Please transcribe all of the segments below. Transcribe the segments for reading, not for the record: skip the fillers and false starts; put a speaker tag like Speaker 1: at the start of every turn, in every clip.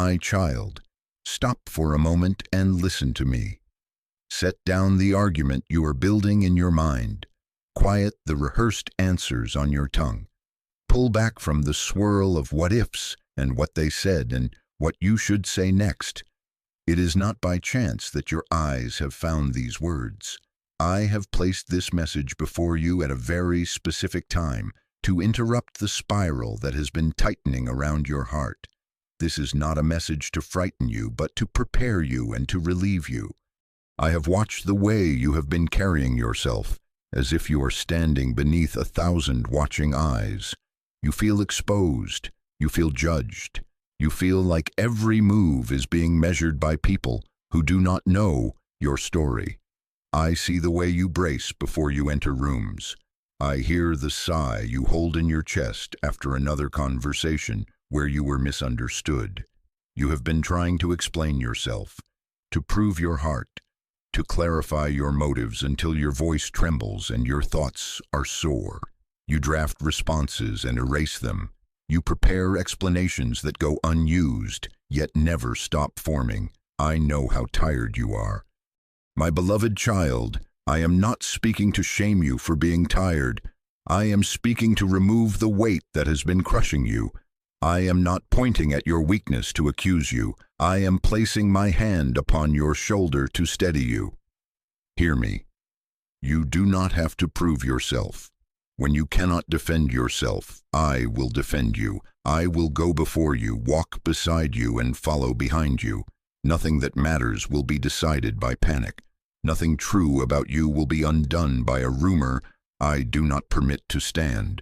Speaker 1: My child, stop for a moment and listen to me. Set down the argument you are building in your mind. Quiet the rehearsed answers on your tongue. Pull back from the swirl of what-ifs and what they said and what you should say next. It is not by chance that your eyes have found these words. I have placed this message before you at a very specific time to interrupt the spiral that has been tightening around your heart. This is not a message to frighten you, but to prepare you and to relieve you. I have watched the way you have been carrying yourself, as if you are standing beneath 1,000 watching eyes. You feel exposed. You feel judged. You feel like every move is being measured by people who do not know your story. I see the way you brace before you enter rooms. I hear the sigh you hold in your chest after another conversation where you were misunderstood. You have been trying to explain yourself, to prove your heart, to clarify your motives until your voice trembles and your thoughts are sore. You draft responses and erase them. You prepare explanations that go unused, yet never stop forming. I know how tired you are. My beloved child, I am not speaking to shame you for being tired. I am speaking to remove the weight that has been crushing you. I am not pointing at your weakness to accuse you. I am placing my hand upon your shoulder to steady you. Hear me. You do not have to prove yourself. When you cannot defend yourself, I will defend you. I will go before you, walk beside you, and follow behind you. Nothing that matters will be decided by panic. Nothing true about you will be undone by a rumor I do not permit to stand.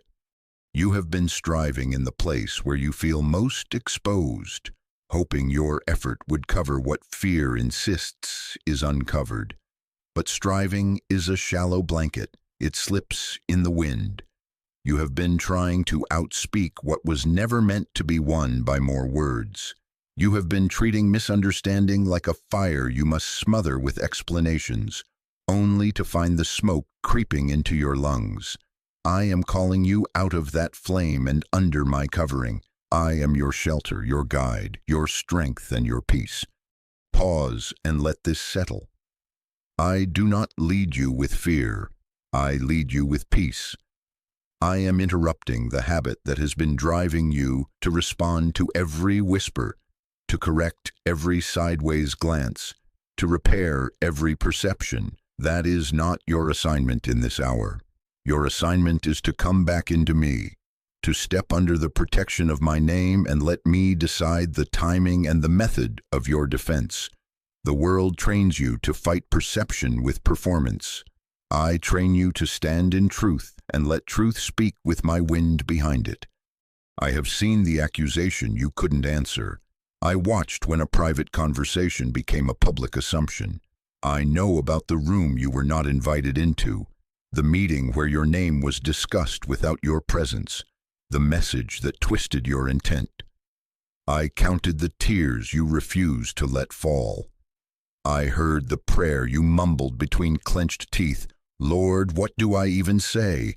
Speaker 1: You have been striving in the place where you feel most exposed, hoping your effort would cover what fear insists is uncovered. But striving is a shallow blanket. It slips in the wind. You have been trying to outspeak what was never meant to be won by more words. You have been treating misunderstanding like a fire you must smother with explanations, only to find the smoke creeping into your lungs. I am calling you out of that flame and under my covering. I am your shelter, your guide, your strength, and your peace. Pause and let this settle. I do not lead you with fear. I lead you with peace. I am interrupting the habit that has been driving you to respond to every whisper, to correct every sideways glance, to repair every perception. That is not your assignment in this hour. Your assignment is to come back into me, to step under the protection of my name and let me decide the timing and the method of your defense. The world trains you to fight perception with performance. I train you to stand in truth and let truth speak with my wind behind it. I have seen the accusation you couldn't answer. I watched when a private conversation became a public assumption. I know about the room you were not invited into, the meeting where your name was discussed without your presence, the message that twisted your intent. I counted the tears you refused to let fall. I heard the prayer you mumbled between clenched teeth. Lord, what do I even say?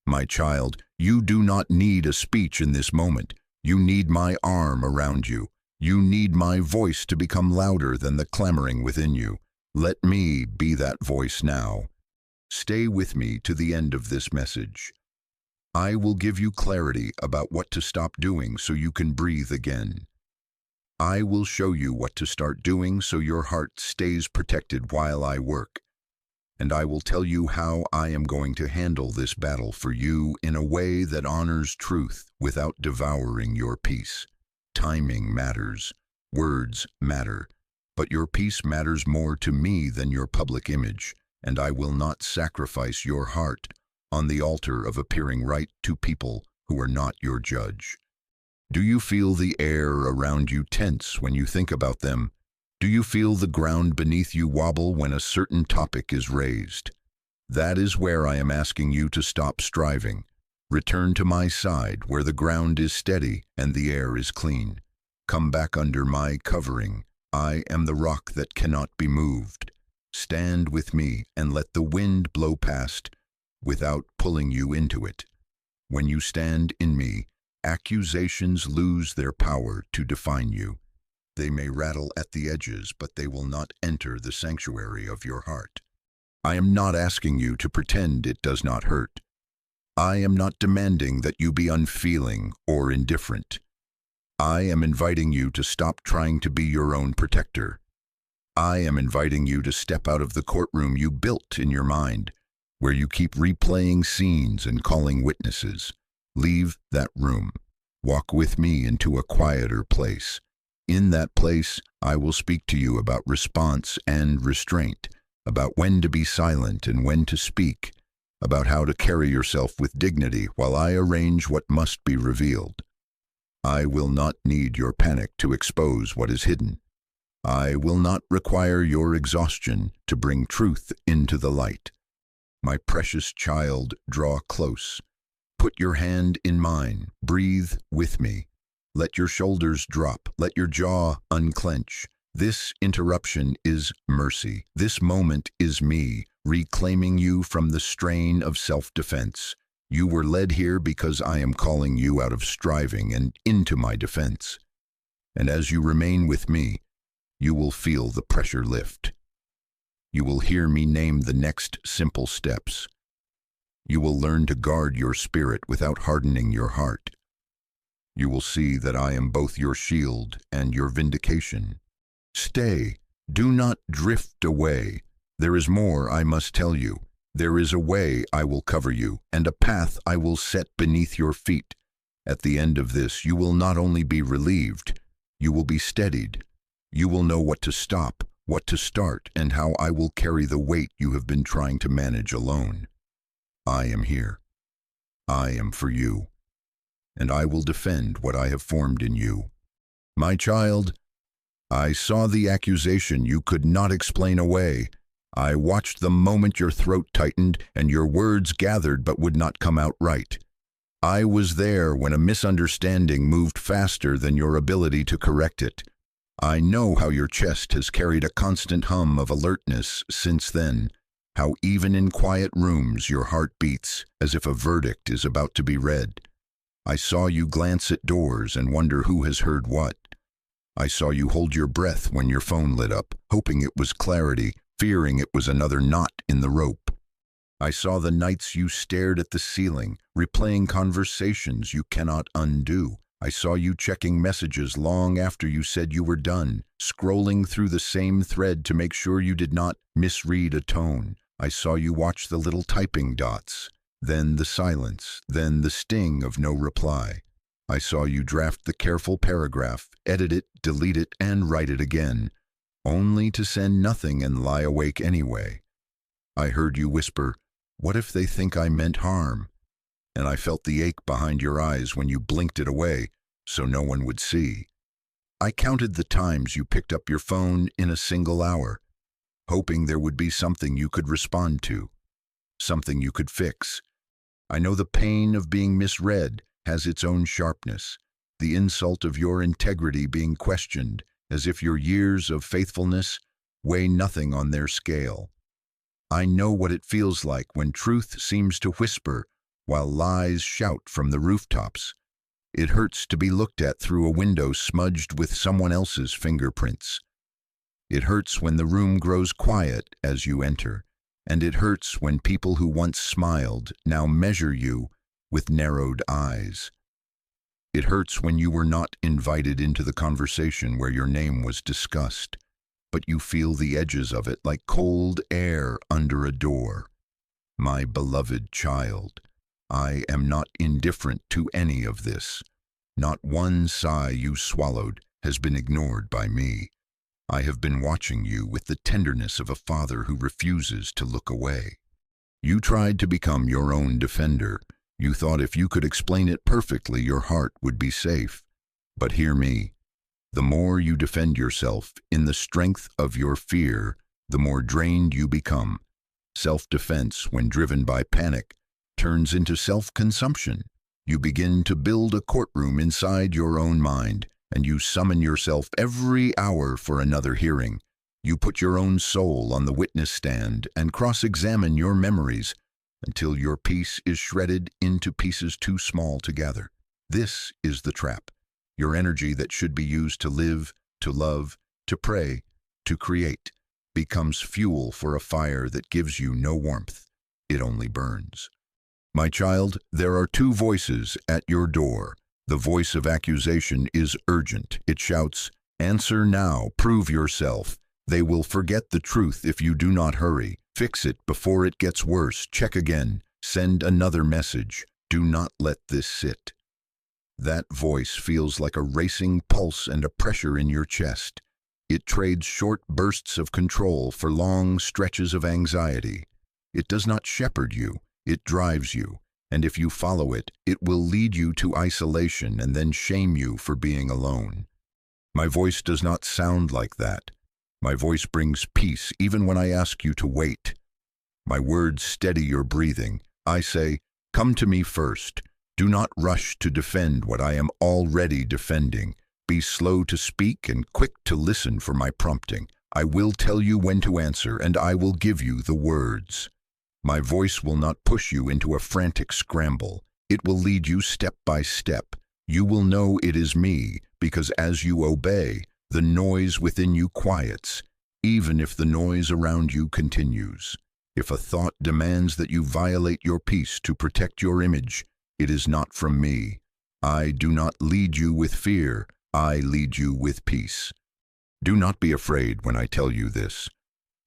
Speaker 1: My child, you do not need a speech in this moment. You need my arm around you. You need my voice to become louder than the clamoring within you. Let me be that voice now. Stay with me to the end of this message. I will give you clarity about what to stop doing so you can breathe again. I will show you what to start doing so your heart stays protected while I work. And I will tell you how I am going to handle this battle for you in a way that honors truth without devouring your peace. Timing matters. Words matter. But your peace matters more to me than your public image, and I will not sacrifice your heart on the altar of appearing right to people who are not your judge. Do you feel the air around you tense when you think about them? Do you feel the ground beneath you wobble when a certain topic is raised? That is where I am asking you to stop striving. Return to my side where the ground is steady and the air is clean. Come back under my covering. I am the rock that cannot be moved. Stand with me and let the wind blow past without pulling you into it. When you stand in me, accusations lose their power to define you. They may rattle at the edges, but they will not enter the sanctuary of your heart. I am not asking you to pretend it does not hurt. I am not demanding that you be unfeeling or indifferent. I am inviting you to stop trying to be your own protector. I am inviting you to step out of the courtroom you built in your mind, where you keep replaying scenes and calling witnesses. Leave that room. Walk with me into a quieter place. In that place, I will speak to you about response and restraint, about when to be silent and when to speak, about how to carry yourself with dignity while I arrange what must be revealed. I will not need your panic to expose what is hidden. I will not require your exhaustion to bring truth into the light. My precious child, draw close. Put your hand in mine. Breathe with me. Let your shoulders drop. Let your jaw unclench. This interruption is mercy. This moment is me, reclaiming you from the strain of self-defense. You were led here because I am calling you out of striving and into my defense. And as you remain with me, you will feel the pressure lift. You will hear me name the next simple steps. You will learn to guard your spirit without hardening your heart. You will see that I am both your shield and your vindication. Stay. Do not drift away. There is more I must tell you. There is a way I will cover you, and a path I will set beneath your feet. At the end of this, you will not only be relieved, you will be steadied. You will know what to stop, what to start, and how I will carry the weight you have been trying to manage alone. I am here. I am for you. And I will defend what I have formed in you. My child, I saw the accusation you could not explain away. I watched the moment your throat tightened and your words gathered but would not come out right. I was there when a misunderstanding moved faster than your ability to correct it. I know how your chest has carried a constant hum of alertness since then, how even in quiet rooms your heart beats as if a verdict is about to be read. I saw you glance at doors and wonder who has heard what. I saw you hold your breath when your phone lit up, hoping it was clarity, fearing it was another knot in the rope. I saw the nights you stared at the ceiling, replaying conversations you cannot undo. I saw you checking messages long after you said you were done, scrolling through the same thread to make sure you did not misread a tone. I saw you watch the little typing dots, then the silence, then the sting of no reply. I saw you draft the careful paragraph, edit it, delete it, and write it again, only to send nothing and lie awake anyway. I heard you whisper, "What if they think I meant harm?" And I felt the ache behind your eyes when you blinked it away so no one would see. I counted the times you picked up your phone in a single hour, hoping there would be something you could respond to, something you could fix. I know the pain of being misread has its own sharpness, the insult of your integrity being questioned as if your years of faithfulness weigh nothing on their scale. I know what it feels like when truth seems to whisper while lies shout from the rooftops. It hurts to be looked at through a window smudged with someone else's fingerprints. It hurts when the room grows quiet as you enter, and it hurts when people who once smiled now measure you with narrowed eyes. It hurts when you were not invited into the conversation where your name was discussed, but you feel the edges of it like cold air under a door. My beloved child, I am not indifferent to any of this. Not one sigh you swallowed has been ignored by me. I have been watching you with the tenderness of a father who refuses to look away. You tried to become your own defender. You thought if you could explain it perfectly, your heart would be safe. But hear me. The more you defend yourself in the strength of your fear, the more drained you become. Self-defense, when driven by panic, turns into self-consumption. You begin to build a courtroom inside your own mind, and you summon yourself every hour for another hearing. You put your own soul on the witness stand and cross-examine your memories until your peace is shredded into pieces too small to gather. This is the trap. Your energy that should be used to live to love, to pray, to create, becomes fuel for a fire that gives you no warmth. It only burns. My child, there are two voices at your door. The voice of accusation is urgent. It shouts, "Answer now, prove yourself." They will forget the truth if you do not hurry. Fix it before it gets worse. Check again. Send another message. Do not let this sit. That voice feels like a racing pulse and a pressure in your chest. It trades short bursts of control for long stretches of anxiety. It does not shepherd you, it drives you, and if you follow it, it will lead you to isolation and then shame you for being alone. My voice does not sound like that. My voice brings peace even when I ask you to wait. My words steady your breathing. I say, "Come to me first. Do not rush to defend what I am already defending. Be slow to speak and quick to listen for my prompting. I will tell you when to answer, and I will give you the words." My voice will not push you into a frantic scramble. It will lead you step by step. You will know it is me, because as you obey, the noise within you quiets, even if the noise around you continues. If a thought demands that you violate your peace to protect your image, it is not from me. I do not lead you with fear. I lead you with peace. Do not be afraid when I tell you this.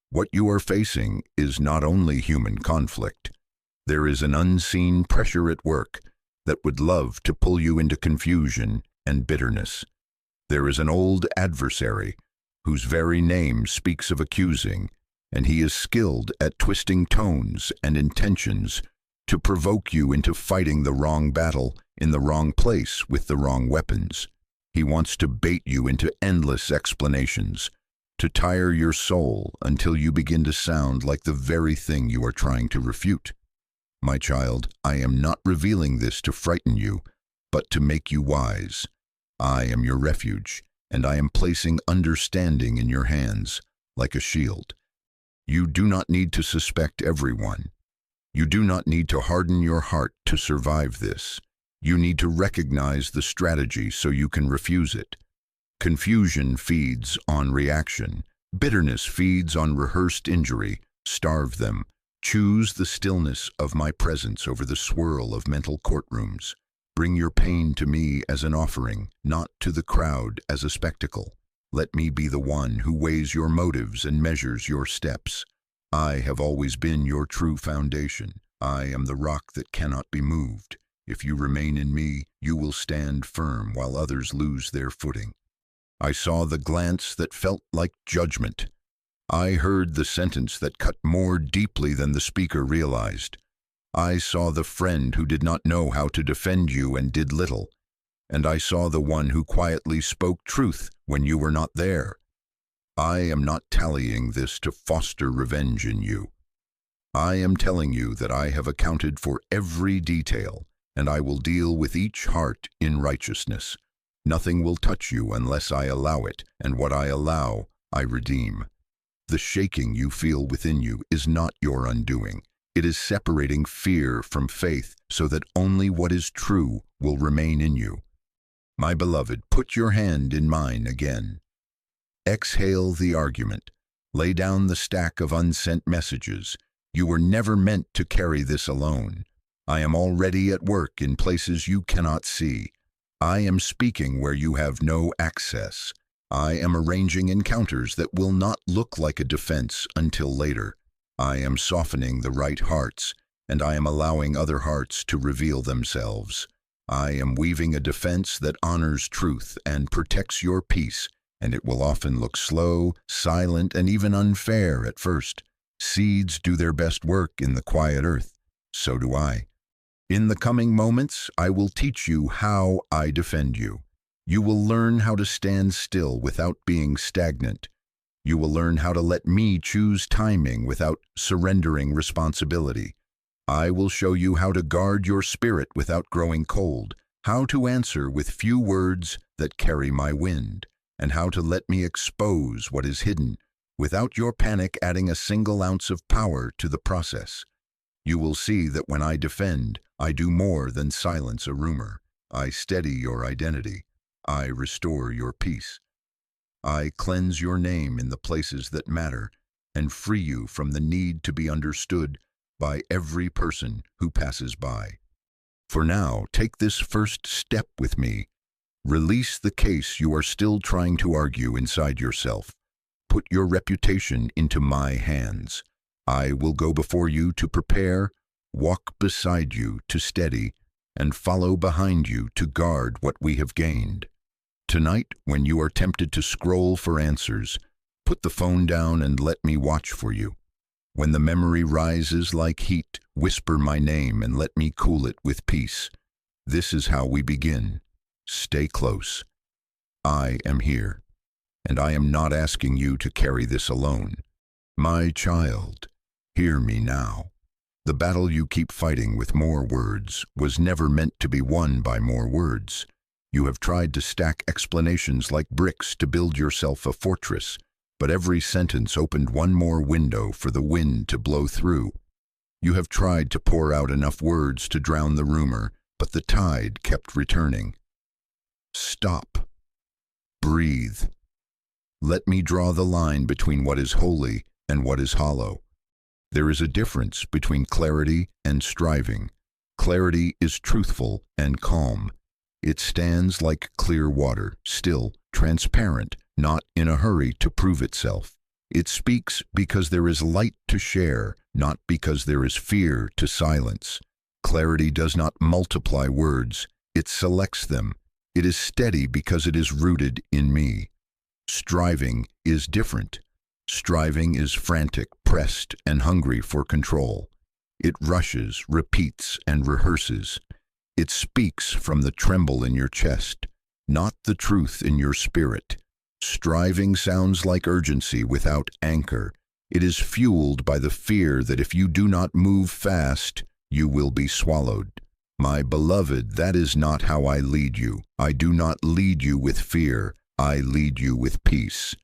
Speaker 1: What you are facing is not only human conflict. There is an unseen pressure at work that would love to pull you into confusion and bitterness. There is an old adversary whose very name speaks of accusing, and he is skilled at twisting tones and intentions to provoke you into fighting the wrong battle in the wrong place with the wrong weapons. He wants to bait you into endless explanations, to tire your soul until you begin to sound like the very thing you are trying to refute. My child, I am not revealing this to frighten you, but to make you wise. I am your refuge, and I am placing understanding in your hands like a shield. You do not need to suspect everyone. You do not need to harden your heart to survive this. You need to recognize the strategy so you can refuse it. Confusion feeds on reaction. Bitterness feeds on rehearsed injury. Starve them. Choose the stillness of my presence over the swirl of mental courtrooms. Bring your pain to me as an offering, not to the crowd as a spectacle. Let me be the one who weighs your motives and measures your steps. I have always been your true foundation. I am the rock that cannot be moved. If you remain in me, you will stand firm while others lose their footing. I saw the glance that felt like judgment. I heard the sentence that cut more deeply than the speaker realized. I saw the friend who did not know how to defend you and did little. And I saw the one who quietly spoke truth when you were not there. I am not tallying this to foster revenge in you. I am telling you that I have accounted for every detail, and I will deal with each heart in righteousness. Nothing will touch you unless I allow it, and what I allow, I redeem. The shaking you feel within you is not your undoing. It is separating fear from faith so that only what is true will remain in you. My beloved, put your hand in mine again. Exhale the argument. Lay down the stack of unsent messages. You were never meant to carry this alone. I am already at work in places you cannot see. I am speaking where you have no access. I am arranging encounters that will not look like a defense until later. I am softening the right hearts, and I am allowing other hearts to reveal themselves. I am weaving a defense that honors truth and protects your peace, and it will often look slow, silent, and even unfair at first. Seeds do their best work in the quiet earth. So do I. In the coming moments, I will teach you how I defend you. You will learn how to stand still without being stagnant. You will learn how to let me choose timing without surrendering responsibility. I will show you how to guard your spirit without growing cold, how to answer with few words that carry my wind, and how to let me expose what is hidden without your panic adding a single ounce of power to the process. You will see that when I defend, I do more than silence a rumor. I steady your identity. I restore your peace. I cleanse your name in the places that matter and free you from the need to be understood by every person who passes by. For now, take this first step with me. Release the case you are still trying to argue inside yourself. Put your reputation into my hands. I will go before you to prepare, walk beside you to steady, and follow behind you to guard what we have gained. Tonight, when you are tempted to scroll for answers, put the phone down and let me watch for you. When the memory rises like heat, whisper my name and let me cool it with peace. This is how we begin. Stay close. I am here, and I am not asking you to carry this alone. My child, hear me now. The battle you keep fighting with more words was never meant to be won by more words. You have tried to stack explanations like bricks to build yourself a fortress, but every sentence opened one more window for the wind to blow through. You have tried to pour out enough words to drown the rumor, but the tide kept returning. Stop. Breathe. Let me draw the line between what is holy and what is hollow. There is a difference between clarity and striving. Clarity is truthful and calm. It stands like clear water, still, transparent, not in a hurry to prove itself. It speaks because there is light to share, not because there is fear to silence. Clarity does not multiply words, it selects them. It is steady because it is rooted in me. Striving is different. Striving is frantic, pressed, and hungry for control. It rushes, repeats, and rehearses. It speaks from the tremble in your chest, not the truth in your spirit. Striving sounds like urgency without anchor. It is fueled by the fear that if you do not move fast, you will be swallowed. My beloved, that is not how I lead you. I do not lead you with fear. I lead you with peace.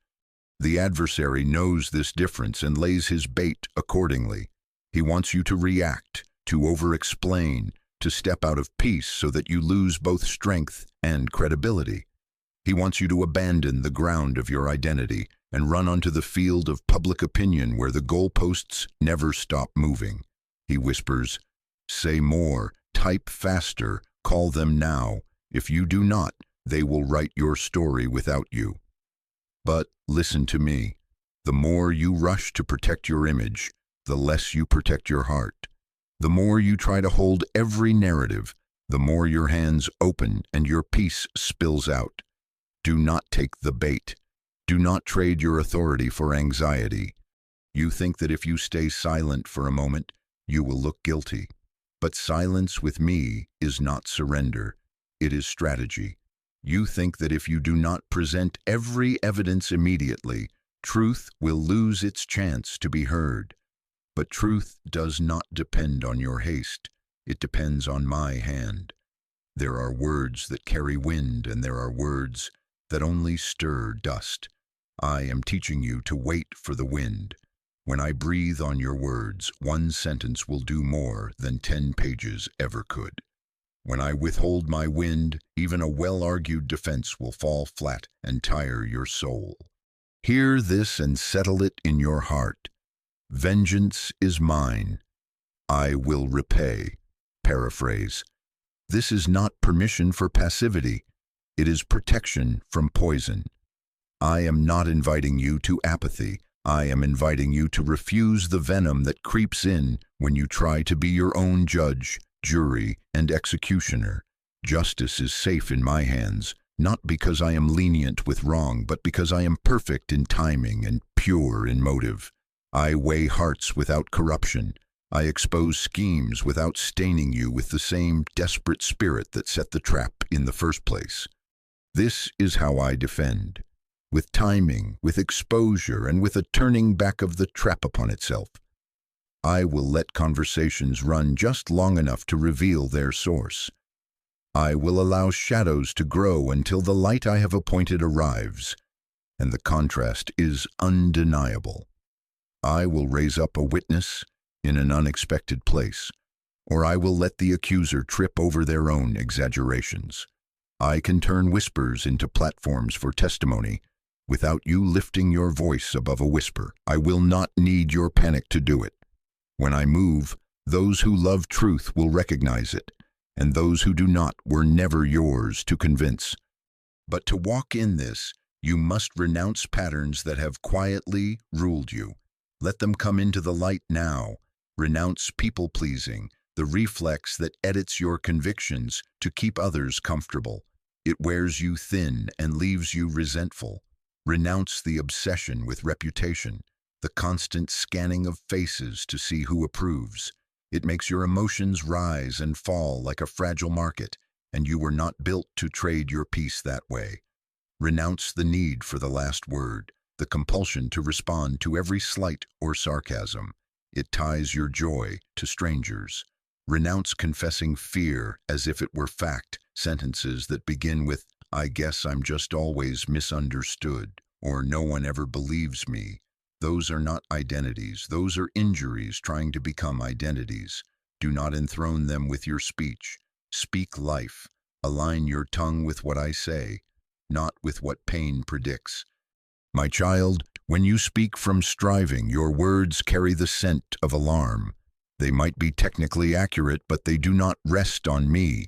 Speaker 1: The adversary knows this difference and lays his bait accordingly. He wants you to react, to over-explain, to step out of peace so that you lose both strength and credibility. He wants you to abandon the ground of your identity and run onto the field of public opinion where the goalposts never stop moving. He whispers, say more, type faster, call them now. If you do not, they will write your story without you. But listen to me. The more you rush to protect your image, the less you protect your heart. The more you try to hold every narrative, the more your hands open and your peace spills out. Do not take the bait. Do not trade your authority for anxiety. You think that if you stay silent for a moment, you will look guilty. But silence with me is not surrender. It is strategy. You think that if you do not present every evidence immediately, truth will lose its chance to be heard. But truth does not depend on your haste. It depends on my hand. There are words that carry wind, and there are words that only stir dust. I am teaching you to wait for the wind. When I breathe on your words, one sentence will do more than 10 pages ever could. When I withhold my wind, even a well-argued defense will fall flat and tire your soul. Hear this and settle it in your heart. Vengeance is mine. I will repay. Paraphrase. This is not permission for passivity. It is protection from poison. I am not inviting you to apathy. I am inviting you to refuse the venom that creeps in when you try to be your own judge, jury, and executioner. Justice is safe in my hands, not because I am lenient with wrong, but because I am perfect in timing and pure in motive. I weigh hearts without corruption. I expose schemes without staining you with the same desperate spirit that set the trap in the first place. This is how I defend. With timing, with exposure, and with a turning back of the trap upon itself. I will let conversations run just long enough to reveal their source. I will allow shadows to grow until the light I have appointed arrives, and the contrast is undeniable. I will raise up a witness in an unexpected place, or I will let the accuser trip over their own exaggerations. I can turn whispers into platforms for testimony, without you lifting your voice above a whisper. I will not need your panic to do it. When I move, those who love truth will recognize it, and those who do not were never yours to convince. But to walk in this, you must renounce patterns that have quietly ruled you. Let them come into the light now. Renounce people-pleasing, the reflex that edits your convictions to keep others comfortable. It wears you thin and leaves you resentful. Renounce the obsession with reputation, the constant scanning of faces to see who approves. It makes your emotions rise and fall like a fragile market, and you were not built to trade your peace that way. Renounce the need for the last word, the compulsion to respond to every slight or sarcasm. It ties your joy to strangers. Renounce confessing fear as if it were fact, sentences that begin with, "I guess I'm just always misunderstood," or "no one ever believes me." Those are not identities. Those are injuries trying to become identities. Do not enthrone them with your speech. Speak life. Align your tongue with what I say, not with what pain predicts. My child, when you speak from striving, your words carry the scent of alarm. They might be technically accurate, but they do not rest on me,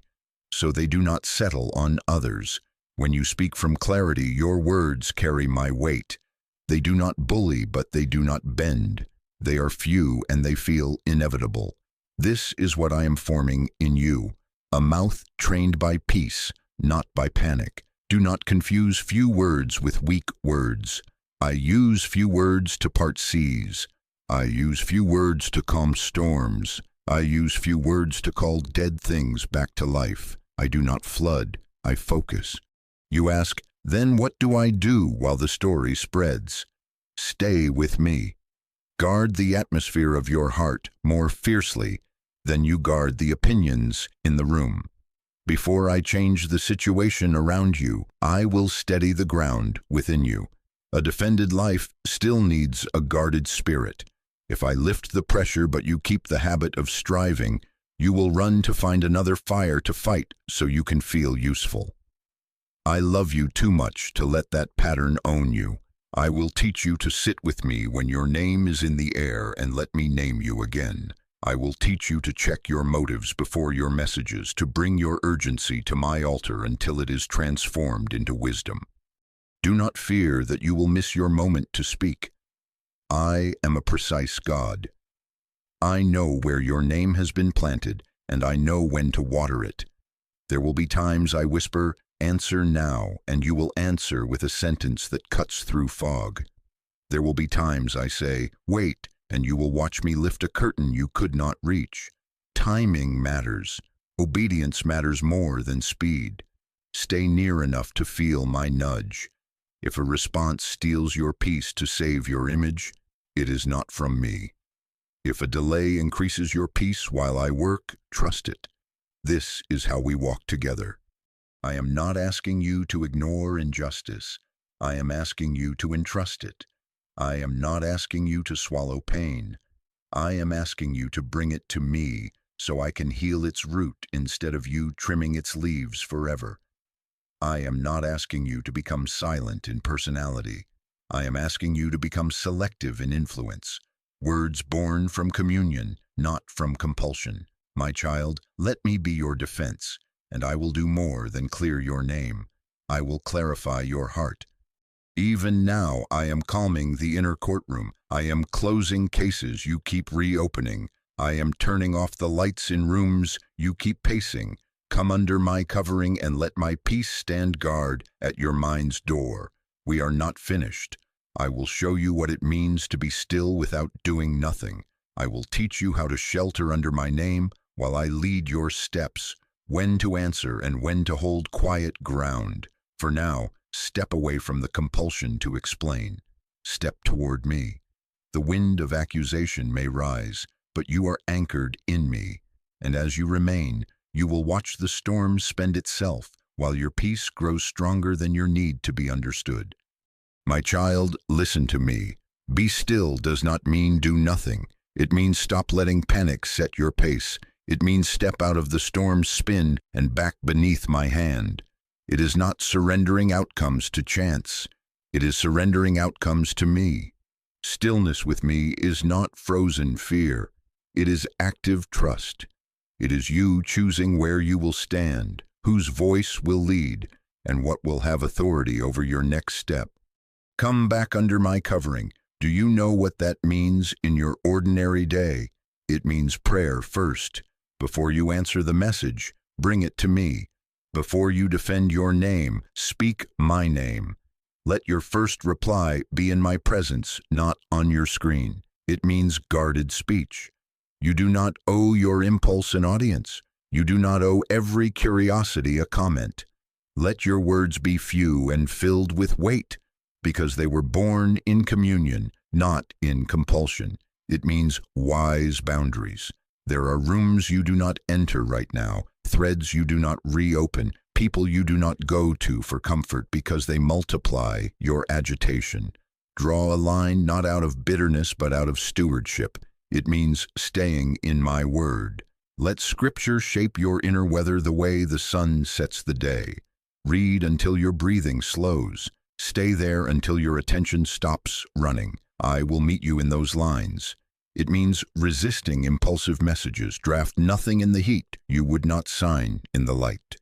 Speaker 1: so they do not settle on others. When you speak from clarity, your words carry my weight. They do not bully, but they do not bend. They are few and they feel inevitable. This is what I am forming in you, a mouth trained by peace, not by panic. Do not confuse few words with weak words. I use few words to part seas. I use few words to calm storms. I use few words to call dead things back to life. I do not flood, I focus. You ask, then what do I do while the story spreads? Stay with me. Guard the atmosphere of your heart more fiercely than you guard the opinions in the room. Before I change the situation around you, I will steady the ground within you. A defended life still needs a guarded spirit. If I lift the pressure but you keep the habit of striving, you will run to find another fire to fight so you can feel useful. I love you too much to let that pattern own you. I will teach you to sit with me when your name is in the air and let me name you again. I will teach you to check your motives before your messages, to bring your urgency to my altar until it is transformed into wisdom. Do not fear that you will miss your moment to speak. I am a precise God. I know where your name has been planted, and I know when to water it. There will be times I whisper, "Answer now," and you will answer with a sentence that cuts through fog. There will be times I say, "Wait," and you will watch me lift a curtain you could not reach. Timing matters. Obedience matters more than speed. Stay near enough to feel my nudge. If a response steals your peace to save your image, it is not from me. If a delay increases your peace while I work, trust it. This is how we walk together. I am not asking you to ignore injustice. I am asking you to entrust it. I am not asking you to swallow pain. I am asking you to bring it to me so I can heal its root instead of you trimming its leaves forever. I am not asking you to become silent in personality. I am asking you to become selective in influence. Words born from communion, not from compulsion. My child, let me be your defense, and I will do more than clear your name. I will clarify your heart. Even now, I am calming the inner courtroom. I am closing cases you keep reopening. I am turning off the lights in rooms you keep pacing. Come under my covering and let my peace stand guard at your mind's door. We are not finished. I will show you what it means to be still without doing nothing. I will teach you how to shelter under my name while I lead your steps, when to answer and when to hold quiet ground. For now, step away from the compulsion to explain. Step toward me. The wind of accusation may rise, but you are anchored in me. And as you remain, you will watch the storm spend itself while your peace grows stronger than your need to be understood. My child, listen to me. Be still does not mean do nothing. It means stop letting panic set your pace. It means step out of the storm's spin and back beneath my hand. It is not surrendering outcomes to chance. It is surrendering outcomes to me. Stillness with me is not frozen fear. It is active trust. It is you choosing where you will stand, whose voice will lead, and what will have authority over your next step. Come back under my covering. Do you know what that means in your ordinary day? It means prayer first. Before you answer the message, bring it to me. Before you defend your name, speak my name. Let your first reply be in my presence, not on your screen. It means guarded speech. You do not owe your impulse an audience. You do not owe every curiosity a comment. Let your words be few and filled with weight, because they were born in communion, not in compulsion. It means wise boundaries. There are rooms you do not enter right now, threads you do not reopen, people you do not go to for comfort because they multiply your agitation. Draw a line not out of bitterness but out of stewardship. It means staying in my word. Let Scripture shape your inner weather the way the sun sets the day. Read until your breathing slows. Stay there until your attention stops running. I will meet you in those lines. It means resisting impulsive messages. Draft nothing in the heat you would not sign in the light.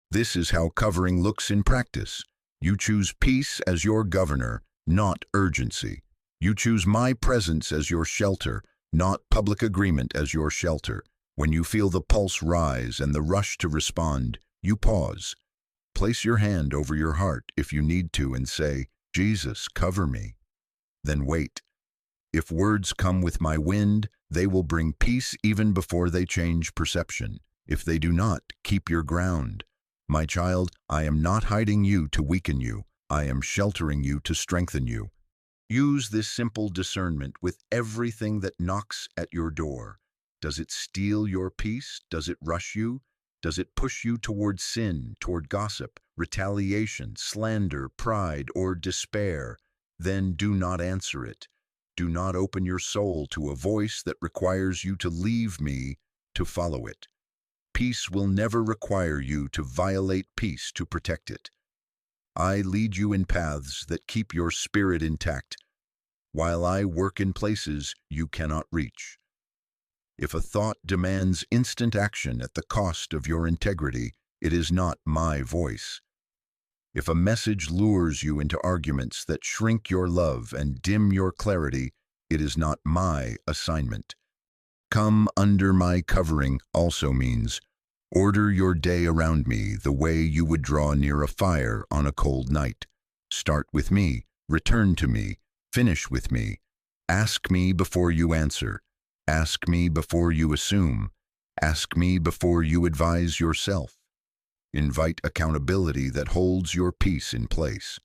Speaker 1: This is how covering looks in practice. You choose peace as your governor, not urgency. You choose my presence as your shelter, not public agreement as your shelter. When you feel the pulse rise and the rush to respond, you pause. Place your hand over your heart if you need to and say, Jesus, cover me. Then wait. If words come with my wind, they will bring peace even before they change perception. If they do not, keep your ground. My child, I am not hiding you to weaken you. I am sheltering you to strengthen you. Use this simple discernment with everything that knocks at your door. Does it steal your peace? Does it rush you? Does it push you toward sin, toward gossip, retaliation, slander, pride, or despair? Then do not answer it. Do not open your soul to a voice that requires you to leave me to follow it. Peace will never require you to violate peace to protect it. I lead you in paths that keep your spirit intact, while I work in places you cannot reach. If a thought demands instant action at the cost of your integrity, it is not my voice. If a message lures you into arguments that shrink your love and dim your clarity, it is not my assignment. Come under my covering also means order your day around me the way you would draw near a fire on a cold night. Start with me, return to me, finish with me. Ask me before you answer. Ask me before you assume. Ask me before you advise yourself. Invite accountability that holds your peace in place.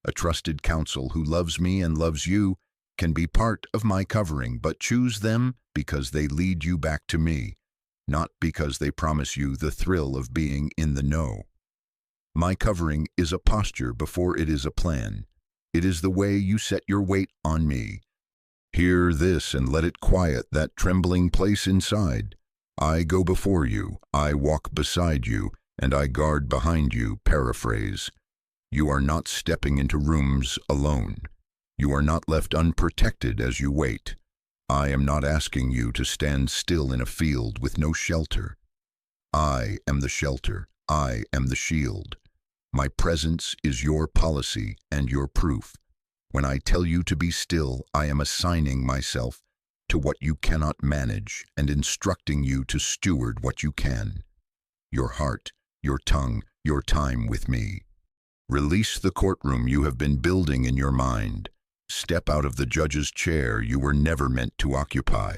Speaker 1: A trusted counsel who loves me and loves you can be part of my covering, but choose them because they lead you back to me, not because they promise you the thrill of being in the know. My covering is a posture before it is a plan. It is the way you set your weight on me. Hear this and let it quiet that trembling place inside. I go before you, I walk beside you, and I guard behind you. Paraphrase. You are not stepping into rooms alone. You are not left unprotected as you wait. I am not asking you to stand still in a field with no shelter. I am the shelter. I am the shield. My presence is your policy and your proof. When I tell you to be still, I am assigning myself to what you cannot manage and instructing you to steward what you can. Your heart, your tongue, your time with me. Release the courtroom you have been building in your mind. Step out of the judge's chair you were never meant to occupy.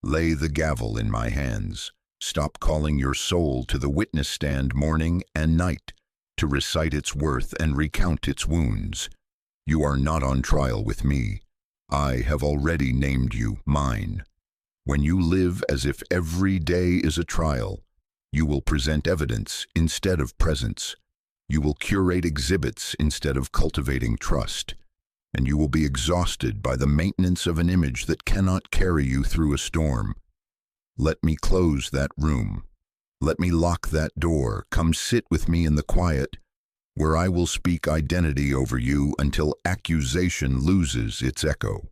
Speaker 1: Lay the gavel in my hands. Stop calling your soul to the witness stand morning and night to recite its worth and recount its wounds. You are not on trial with me. I have already named you mine. When you live as if every day is a trial, you will present evidence instead of presence. You will curate exhibits instead of cultivating trust. And you will be exhausted by the maintenance of an image that cannot carry you through a storm. Let me close that room. Let me lock that door. Come sit with me in the quiet. where I will speak identity over you until accusation loses its echo.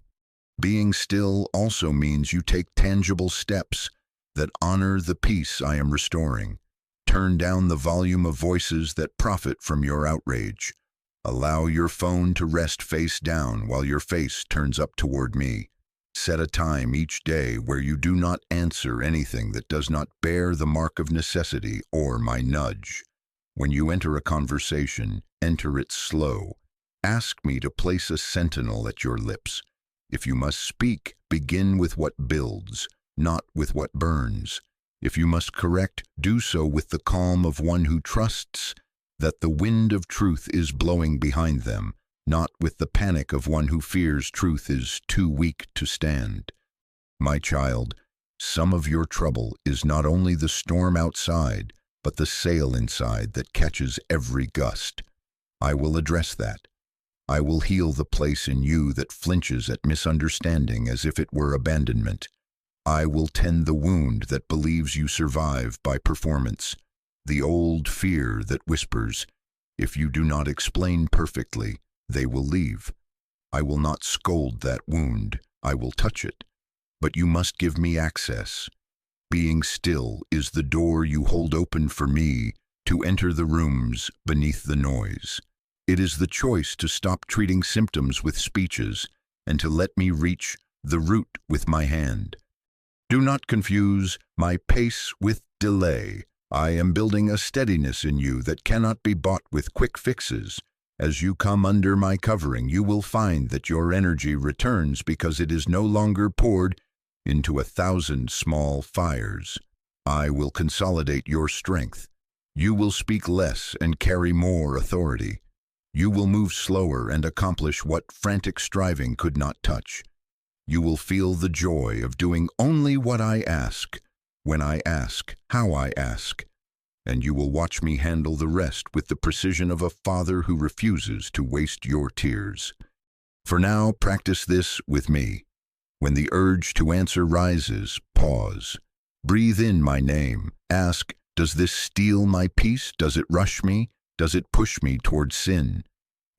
Speaker 1: Being still also means you take tangible steps that honor the peace I am restoring. Turn down the volume of voices that profit from your outrage. Allow your phone to rest face down while your face turns up toward me. Set a time each day where you do not answer anything that does not bear the mark of necessity or my nudge. When you enter a conversation, enter it slow. Ask me to place a sentinel at your lips. If you must speak, begin with what builds, not with what burns. If you must correct, do so with the calm of one who trusts that the wind of truth is blowing behind them, not with the panic of one who fears truth is too weak to stand. My child, some of your trouble is not only the storm outside, but the sail inside that catches every gust. I will address that. I will heal the place in you that flinches at misunderstanding as if it were abandonment. I will tend the wound that believes you survive by performance, the old fear that whispers, if you do not explain perfectly, they will leave. I will not scold that wound, I will touch it. But you must give me access. Being still is the door you hold open for me to enter the rooms beneath the noise. It is the choice to stop treating symptoms with speeches and to let me reach the root with my hand. Do not confuse my pace with delay. I am building a steadiness in you that cannot be bought with quick fixes. As you come under my covering, you will find that your energy returns because it is no longer poured into 1,000 small fires. I will consolidate your strength. You will speak less and carry more authority. You will move slower and accomplish what frantic striving could not touch. You will feel the joy of doing only what I ask, when I ask, how I ask, and you will watch me handle the rest with the precision of a father who refuses to waste your tears. For now, practice this with me. When the urge to answer rises, pause. Breathe in my name. Ask, does this steal my peace? Does it rush me? Does it push me toward sin?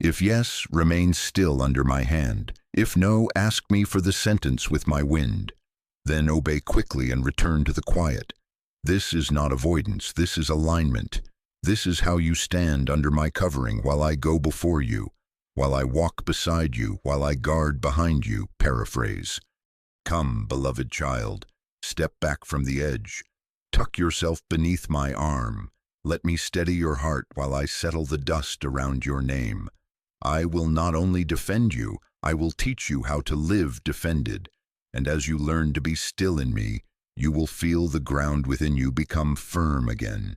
Speaker 1: If yes, remain still under my hand. If no, ask me for the sentence with my wind. Then obey quickly and return to the quiet. This is not avoidance, this is alignment. This is how you stand under my covering while I go before you, while I walk beside you, while I guard behind you. Paraphrase. Come, beloved child, step back from the edge. Tuck yourself beneath my arm. Let me steady your heart while I settle the dust around your name. I will not only defend you, I will teach you how to live defended. And as you learn to be still in me, you will feel the ground within you become firm again.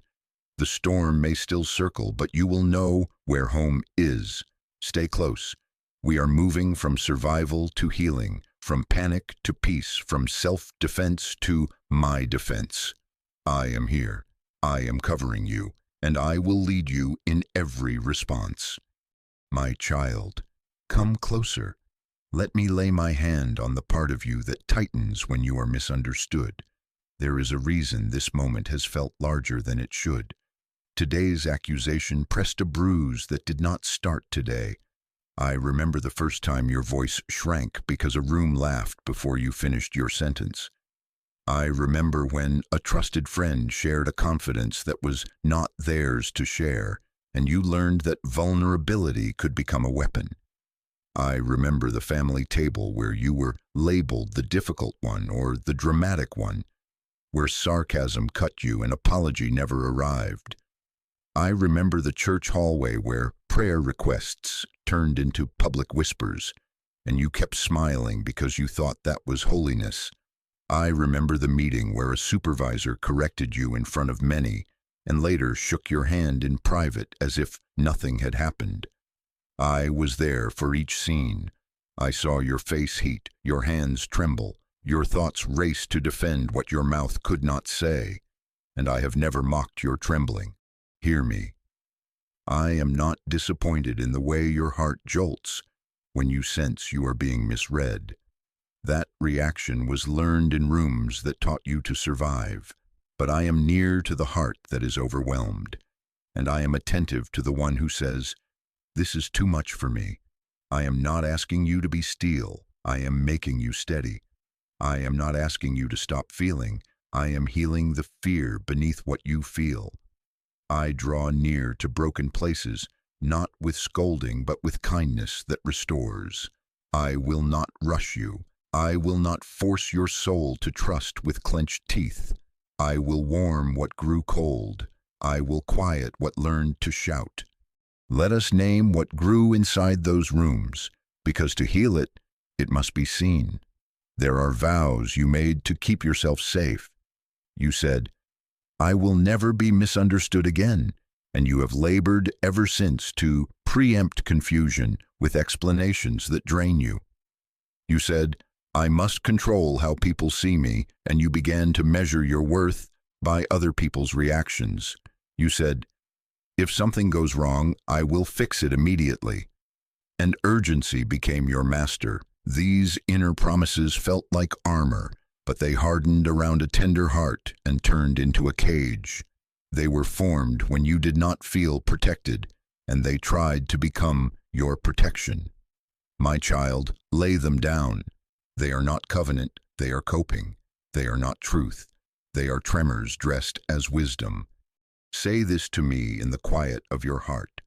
Speaker 1: The storm may still circle, but you will know where home is. Stay close. We are moving from survival to healing, from panic to peace, from self-defense to my defense. I am here. I am covering you, and I will lead you in every response. My child, come closer. Let me lay my hand on the part of you that tightens when you are misunderstood. There is a reason this moment has felt larger than it should. Today's accusation pressed a bruise that did not start today. I remember the first time your voice shrank because a room laughed before you finished your sentence. I remember when a trusted friend shared a confidence that was not theirs to share, and you learned that vulnerability could become a weapon. I remember the family table where you were labeled the difficult one or the dramatic one, where sarcasm cut you and apology never arrived. I remember the church hallway where prayer requests turned into public whispers, and you kept smiling because you thought that was holiness. I remember the meeting where a supervisor corrected you in front of many, and later shook your hand in private as if nothing had happened. I was there for each scene. I saw your face heat, your hands tremble, your thoughts race to defend what your mouth could not say, and I have never mocked your trembling. Hear me. I am not disappointed in the way your heart jolts when you sense you are being misread. That reaction was learned in rooms that taught you to survive, but I am near to the heart that is overwhelmed. and I am attentive to the one who says, "This is too much for me." I am not asking you to be still. I am making you steady. I am not asking you to stop feeling. I am healing the fear beneath what you feel. I draw near to broken places, not with scolding, but with kindness that restores. I will not rush you. I will not force your soul to trust with clenched teeth. I will warm what grew cold. I will quiet what learned to shout. Let us name what grew inside those rooms, because to heal it, it must be seen. There are vows you made to keep yourself safe. You said, "I will never be misunderstood again," and you have labored ever since to preempt confusion with explanations that drain you. You said, "I must control how people see me," and you began to measure your worth by other people's reactions. You said, "If something goes wrong, I will fix it immediately." And urgency became your master. These inner promises felt like armor, but they hardened around a tender heart and turned into a cage. They were formed when you did not feel protected, and they tried to become your protection. My child, lay them down. They are not covenant, they are coping. They are not truth. They are tremors dressed as wisdom. Say this to me in the quiet of your heart.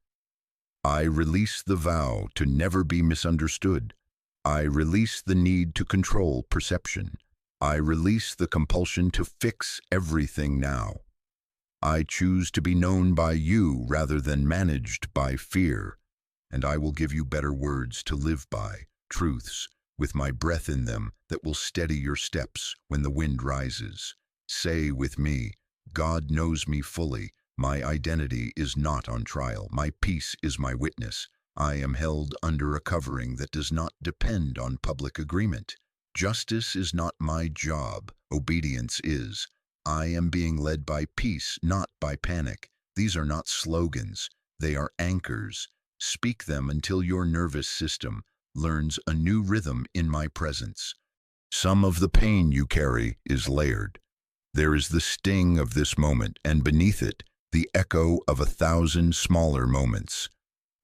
Speaker 1: I release the vow to never be misunderstood. I release the need to control perception. I release the compulsion to fix everything now. I choose to be known by you rather than managed by fear, and I will give you better words to live by, truths with my breath in them that will steady your steps when the wind rises. Say with me, God knows me fully. My identity is not on trial. My peace is my witness. I am held under a covering that does not depend on public agreement. Justice is not my job. Obedience is. I am being led by peace, not by panic. These are not slogans. They are anchors. Speak them until your nervous system learns a new rhythm in my presence. Some of the pain you carry is layered. There is the sting of this moment, and beneath it, the echo of 1,000 smaller moments.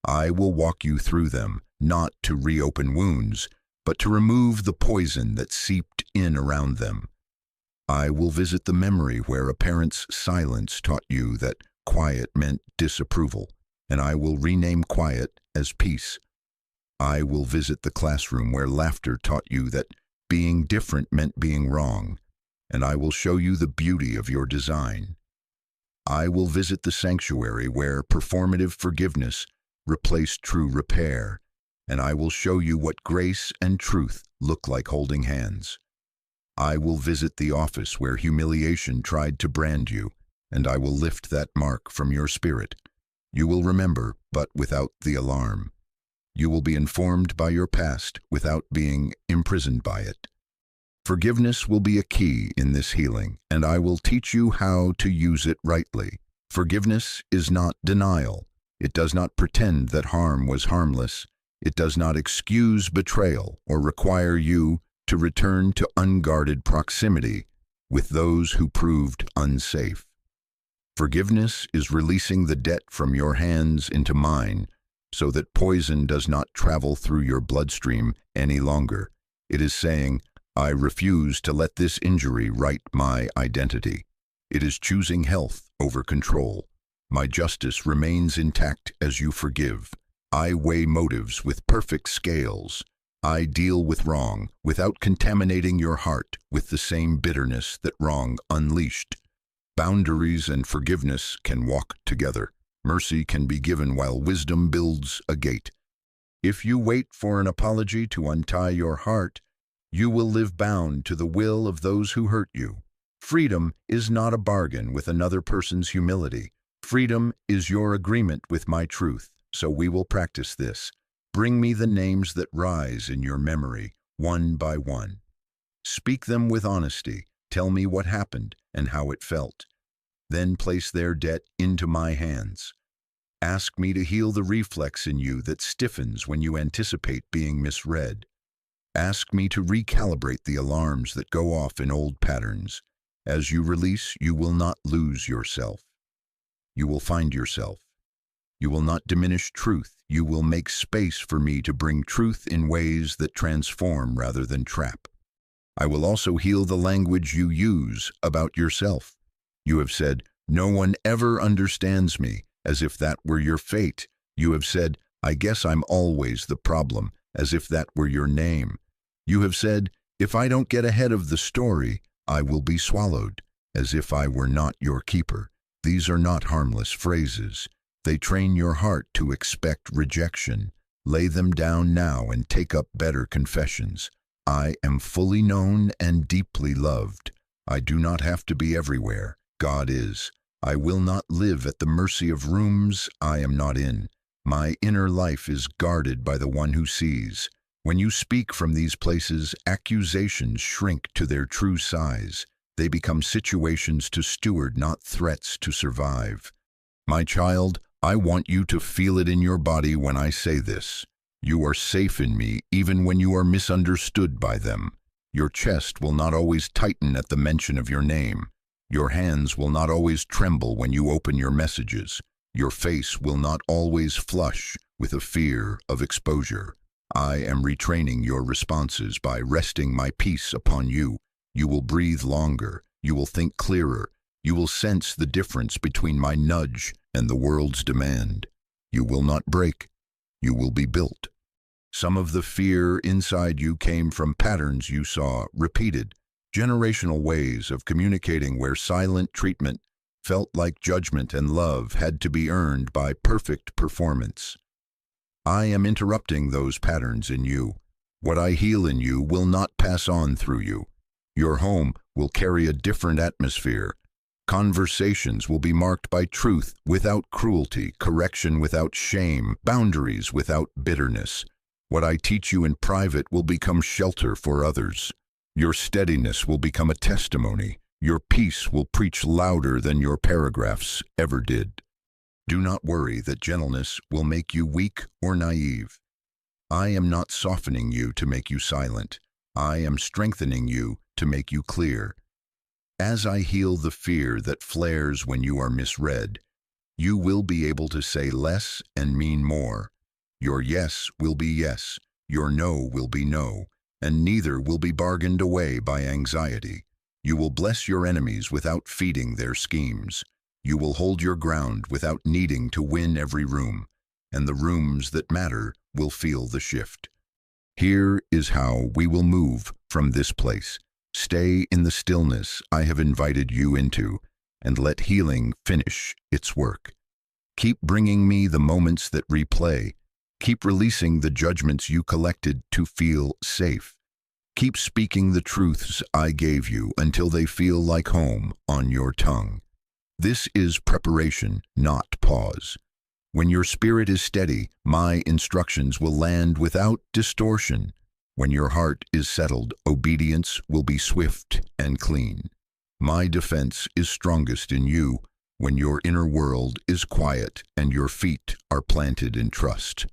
Speaker 1: I will walk you through them, not to reopen wounds, but to remove the poison that seeped in around them. I will visit the memory where a parent's silence taught you that quiet meant disapproval, and I will rename quiet as peace. I will visit the classroom where laughter taught you that being different meant being wrong, and I will show you the beauty of your design. I will visit the sanctuary where performative forgiveness replaced true repair, and I will show you what grace and truth look like holding hands. I will visit the office where humiliation tried to brand you, and I will lift that mark from your spirit. You will remember, but without the alarm. You will be informed by your past without being imprisoned by it. Forgiveness will be a key in this healing, and I will teach you how to use it rightly. Forgiveness is not denial. It does not pretend that harm was harmless. It does not excuse betrayal or require you to return to unguarded proximity with those who proved unsafe. Forgiveness is releasing the debt from your hands into mine so that poison does not travel through your bloodstream any longer. It is saying, I refuse to let this injury write my identity. It is choosing health over control. My justice remains intact as you forgive. I weigh motives with perfect scales. I deal with wrong without contaminating your heart with the same bitterness that wrong unleashed. Boundaries and forgiveness can walk together. Mercy can be given while wisdom builds a gate. If you wait for an apology to untie your heart, you will live bound to the will of those who hurt you. Freedom is not a bargain with another person's humility. Freedom is your agreement with my truth, so we will practice this. Bring me the names that rise in your memory, one by one. Speak them with honesty. Tell me what happened and how it felt. Then place their debt into my hands. Ask me to heal the reflex in you that stiffens when you anticipate being misread. Ask me to recalibrate the alarms that go off in old patterns. As you release, you will not lose yourself. you will find yourself. You will not diminish truth. You will make space for me to bring truth in ways that transform rather than trap. I will also heal the language you use about yourself. You have said, "No one ever understands me," as if that were your fate. You have said, "I guess I'm always the problem," as if that were your name. You have said, "If I don't get ahead of the story, I will be swallowed," as if I were not your keeper. These are not harmless phrases. They train your heart to expect rejection. Lay them down now and take up better confessions. I am fully known and deeply loved. I do not have to be everywhere. God is. I will not live at the mercy of rooms I am not in. My inner life is guarded by the one who sees. When you speak from these places, accusations shrink to their true size. They become situations to steward, not threats to survive. My child, I want you to feel it in your body when I say this. You are safe in me even when you are misunderstood by them. Your chest will not always tighten at the mention of your name. Your hands will not always tremble when you open your messages. Your face will not always flush with a fear of exposure. I am retraining your responses by resting my peace upon you. You will breathe longer. You will think clearer. You will sense the difference between my nudge and the world's demand. You will not break. You will be built. Some of the fear inside you came from patterns you saw repeated, generational ways of communicating where silent treatment felt like judgment and love had to be earned by perfect performance. I am interrupting those patterns in you. What I heal in you will not pass on through you. Your home will carry a different atmosphere. Conversations will be marked by truth without cruelty, correction without shame, boundaries without bitterness. What I teach you in private will become shelter for others. Your steadiness will become a testimony. Your peace will preach louder than your paragraphs ever did. Do not worry that gentleness will make you weak or naive. I am not softening you to make you silent. I am strengthening you to make you clear. As I heal the fear that flares when you are misread, you will be able to say less and mean more. Your yes will be yes, your no will be no, and neither will be bargained away by anxiety. You will bless your enemies without feeding their schemes. You will hold your ground without needing to win every room, and the rooms that matter will feel the shift. Here is how we will move from this place. Stay in the stillness I have invited you into, and let healing finish its work. Keep bringing me the moments that replay. Keep releasing the judgments you collected to feel safe. Keep speaking the truths I gave you until they feel like home on your tongue. This is preparation, not pause. When your spirit is steady, my instructions will land without distortion. When your heart is settled, obedience will be swift and clean. My defense is strongest in you when your inner world is quiet and your feet are planted in trust.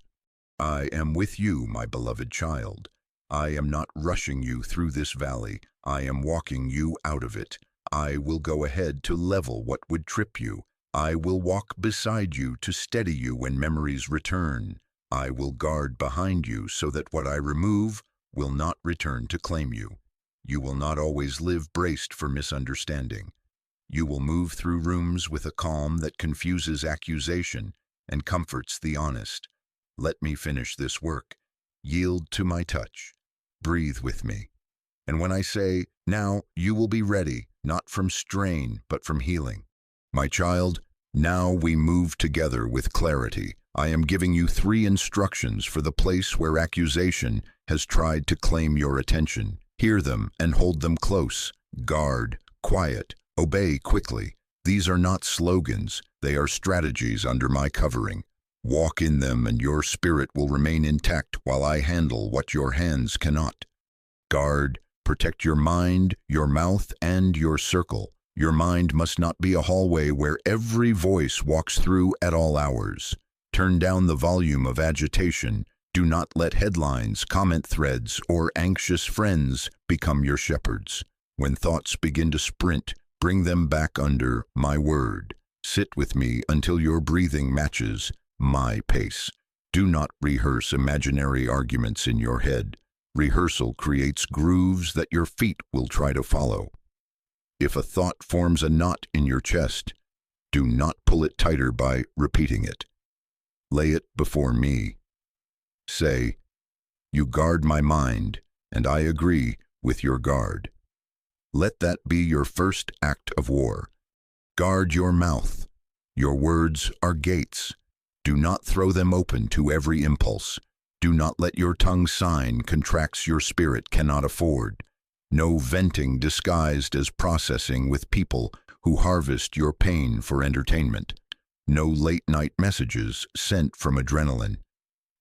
Speaker 1: I am with you, my beloved child. I am not rushing you through this valley. I am walking you out of it. I will go ahead to level what would trip you. I will walk beside you to steady you when memories return. I will guard behind you so that what I remove will not return to claim you. You will not always live braced for misunderstanding. You will move through rooms with a calm that confuses accusation and comforts the honest. Let me finish this work. Yield to my touch. Breathe with me. And when I say, now you will be ready, not from strain, but from healing. My child, now we move together with clarity. I am giving you 3 instructions for the place where accusation has tried to claim your attention. Hear them and hold them close. Guard, quiet, obey quickly. These are not slogans. They are strategies under my covering. Walk in them and your spirit will remain intact while I handle what your hands cannot. Guard, protect your mind, your mouth, and your circle. Your mind must not be a hallway where every voice walks through at all hours. Turn down the volume of agitation. Do not let headlines, comment threads, or anxious friends become your shepherds. When thoughts begin to sprint, bring them back under my word. Sit with me until your breathing matches my pace. Do not rehearse imaginary arguments in your head. Rehearsal creates grooves that your feet will try to follow. If a thought forms a knot in your chest, do not pull it tighter by repeating it. Lay it before me. Say, "You guard my mind, and I agree with your guard." Let that be your first act of war. Guard your mouth. Your words are gates. Do not throw them open to every impulse. Do not let your tongue sign contracts your spirit cannot afford. No venting disguised as processing with people who harvest your pain for entertainment. No late-night messages sent from adrenaline.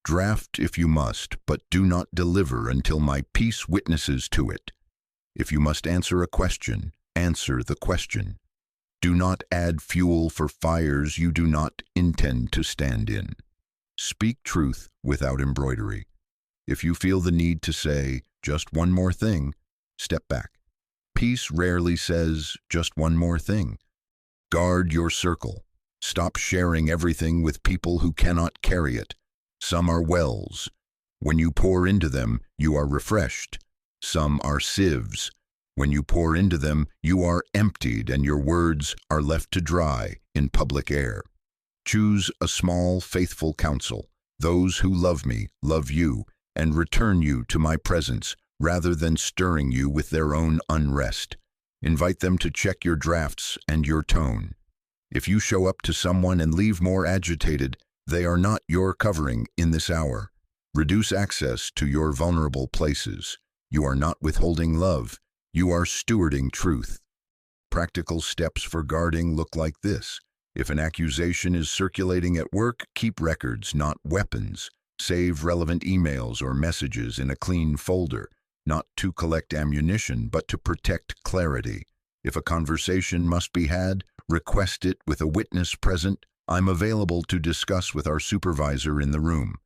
Speaker 1: Draft if you must, but do not deliver until my peace witnesses to it. If you must answer a question, answer the question. Do not add fuel for fires you do not intend to stand in. Speak truth without embroidery. If you feel the need to say just one more thing, step back. Peace rarely says just one more thing. Guard your circle. Stop sharing everything with people who cannot carry it. Some are wells. When you pour into them, you are refreshed. Some are sieves. When you pour into them, you are emptied and your words are left to dry in public air. Choose a small, faithful counsel. Those who love me love you and return you to my presence rather than stirring you with their own unrest. Invite them to check your drafts and your tone. If you show up to someone and leave more agitated, they are not your covering in this hour. Reduce access to your vulnerable places. You are not withholding love. You are stewarding truth. Practical steps for guarding look like this. If an accusation is circulating at work, keep records, not weapons. Save relevant emails or messages in a clean folder, not to collect ammunition, but to protect clarity. If a conversation must be had, request it with a witness present. I'm available to discuss with our supervisor in the room.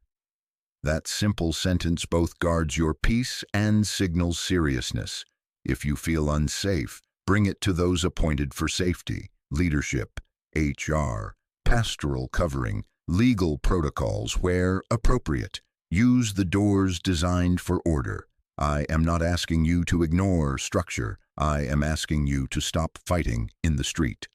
Speaker 1: That simple sentence both guards your peace and signals seriousness. If you feel unsafe, bring it to those appointed for safety, leadership, HR, pastoral covering, legal protocols where appropriate. Use the doors designed for order. I am not asking you to ignore structure. I am asking you to stop fighting in the street.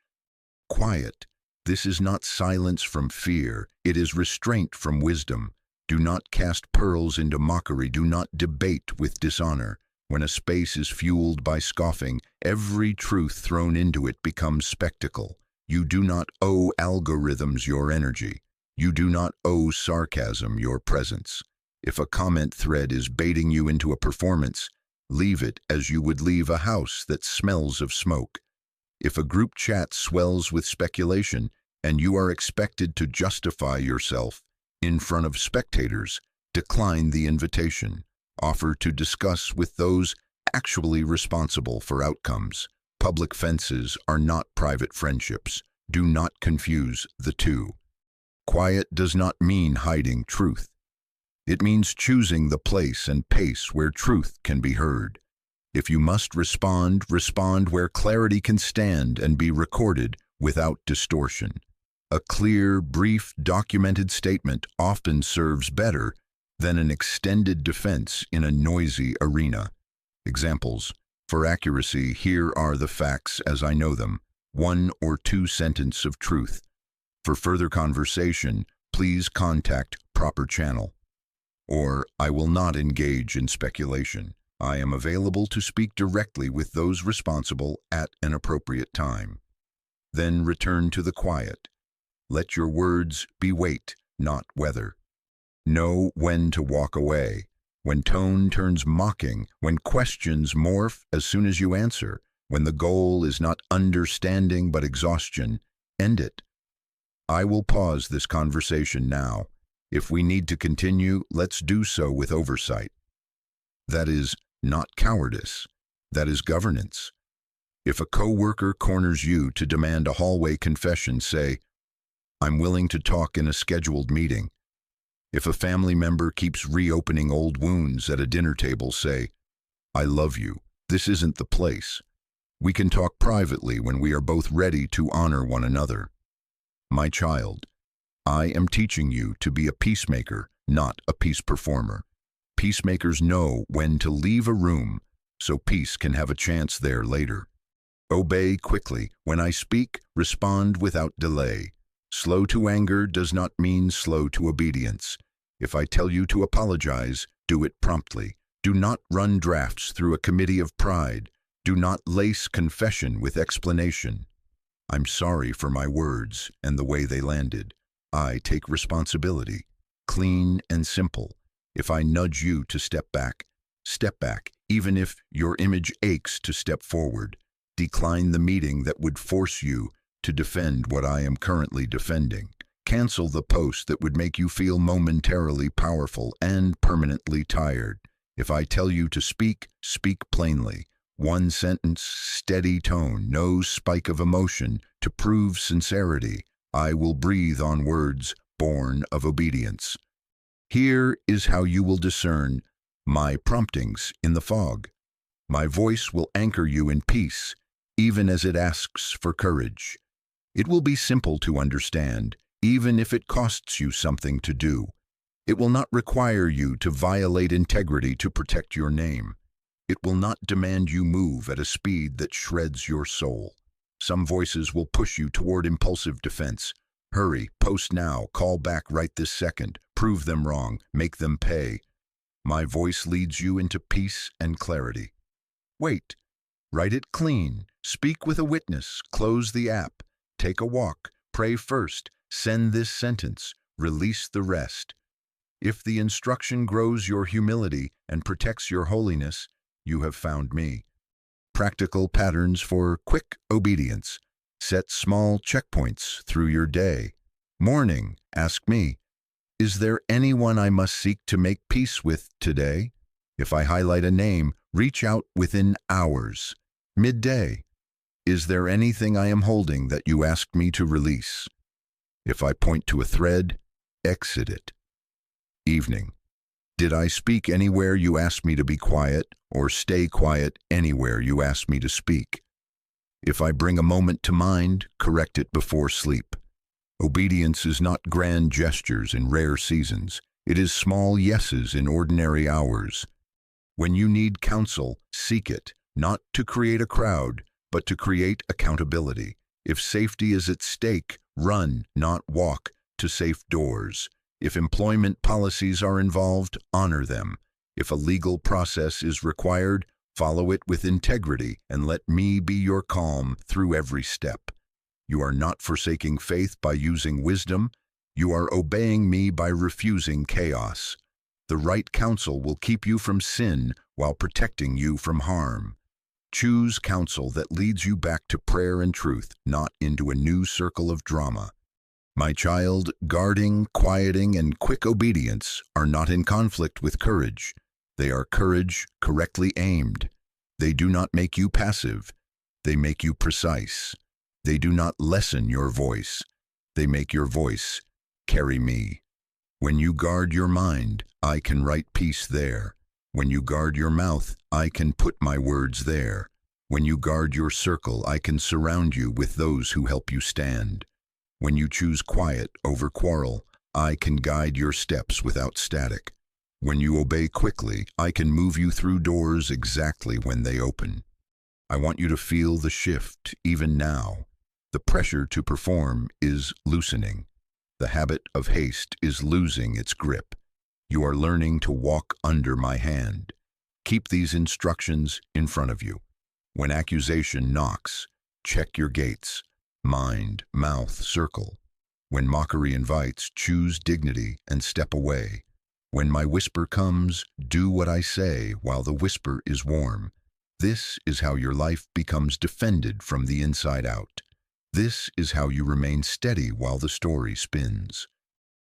Speaker 1: Quiet. This is not silence from fear. It is restraint from wisdom. Do not cast pearls into mockery. Do not debate with dishonor. When a space is fueled by scoffing, every truth thrown into it becomes spectacle. You do not owe algorithms your energy. You do not owe sarcasm your presence. If a comment thread is baiting you into a performance, leave it as you would leave a house that smells of smoke. If a group chat swells with speculation and you are expected to justify yourself in front of spectators, decline the invitation. Offer to discuss with those actually responsible for outcomes. Public fences are not private friendships. Do not confuse the two. Quiet does not mean hiding truth. It means choosing the place and pace where truth can be heard. If you must respond, respond where clarity can stand and be recorded without distortion. A clear, brief, documented statement often serves better than an extended defense in a noisy arena. Examples. For accuracy, here are the facts as I know them. 1 or 2 sentences of truth. For further conversation, please contact proper channel. Or, I will not engage in speculation. I am available to speak directly with those responsible at an appropriate time. Then return to the quiet. Let your words be weight, not weather. Know when to walk away, when tone turns mocking, when questions morph as soon as you answer, when the goal is not understanding but exhaustion, end it. I will pause this conversation now. If we need to continue, let's do so with oversight. That is not cowardice. That is governance. If a coworker corners you to demand a hallway confession, say, "I'm willing to talk in a scheduled meeting." If a family member keeps reopening old wounds at a dinner table, say, "I love you. This isn't the place. We can talk privately when we are both ready to honor one another." My child, I am teaching you to be a peacemaker, not a peace performer. Peacemakers know when to leave a room so peace can have a chance there later. Obey quickly. When I speak, respond without delay. Slow to anger does not mean slow to obedience. If I tell you to apologize, do it promptly. Do not run drafts through a committee of pride. Do not lace confession with explanation. I'm sorry for my words and the way they landed. I take responsibility. Clean and simple. If I nudge you to step back, even if your image aches to step forward. Decline the meeting that would force you to defend what I am currently defending. Cancel the post that would make you feel momentarily powerful and permanently tired. If I tell you to speak, speak plainly. One sentence, steady tone, no spike of emotion to prove sincerity. I will breathe on words born of obedience. Here is how you will discern my promptings in the fog. My voice will anchor you in peace, even as it asks for courage. It will be simple to understand, even if it costs you something to do. It will not require you to violate integrity to protect your name. It will not demand you move at a speed that shreds your soul. Some voices will push you toward impulsive defense. Hurry, post now, call back right this second, prove them wrong, make them pay. My voice leads you into peace and clarity. Wait, write it clean, speak with a witness, close the app, take a walk, pray first, send this sentence, release the rest. If the instruction grows your humility and protects your holiness, you have found me. Practical patterns for quick obedience. Set small checkpoints through your day. Morning, ask me, is there anyone I must seek to make peace with today? If I highlight a name, reach out within hours. Midday, is there anything I am holding that you asked me to release? If I point to a thread, exit it. Evening, did I speak anywhere you asked me to be quiet, or stay quiet anywhere you asked me to speak? If I bring a moment to mind, correct it before sleep. Obedience is not grand gestures in rare seasons. It is small yeses in ordinary hours. When you need counsel, seek it, not to create a crowd, but to create accountability. If safety is at stake, run, not walk, to safe doors. If employment policies are involved, honor them. If a legal process is required, follow it with integrity and let me be your calm through every step. You are not forsaking faith by using wisdom. You are obeying me by refusing chaos. The right counsel will keep you from sin while protecting you from harm. Choose counsel that leads you back to prayer and truth, not into a new circle of drama. My child, guarding, quieting, and quick obedience are not in conflict with courage. They are courage correctly aimed. They do not make you passive. They make you precise. They do not lessen your voice. They make your voice carry me. When you guard your mind, I can write peace there. When you guard your mouth, I can put my words there. When you guard your circle, I can surround you with those who help you stand. When you choose quiet over quarrel, I can guide your steps without static. When you obey quickly, I can move you through doors exactly when they open. I want you to feel the shift even now. The pressure to perform is loosening. The habit of haste is losing its grip. You are learning to walk under my hand. Keep these instructions in front of you. When accusation knocks, check your gates. Mind, mouth, circle. When mockery invites, choose dignity and step away. When my whisper comes, do what I say while the whisper is warm. This is how your life becomes defended from the inside out. This is how you remain steady while the story spins.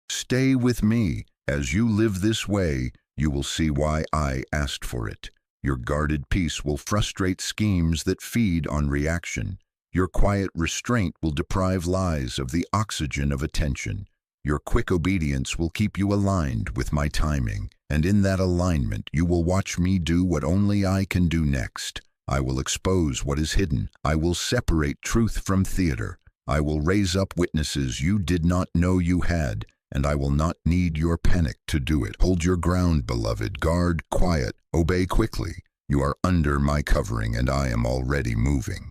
Speaker 1: Stay with me. As you live this way, you will see why I asked for it. Your guarded peace will frustrate schemes that feed on reaction. Your quiet restraint will deprive lies of the oxygen of attention. Your quick obedience will keep you aligned with my timing, and in that alignment you will watch me do what only I can do next. I will expose what is hidden. I will separate truth from theater. I will raise up witnesses you did not know you had, and I will not need your panic to do it. Hold your ground, beloved. Guard quiet. Obey quickly. You are under my covering, and I am already moving.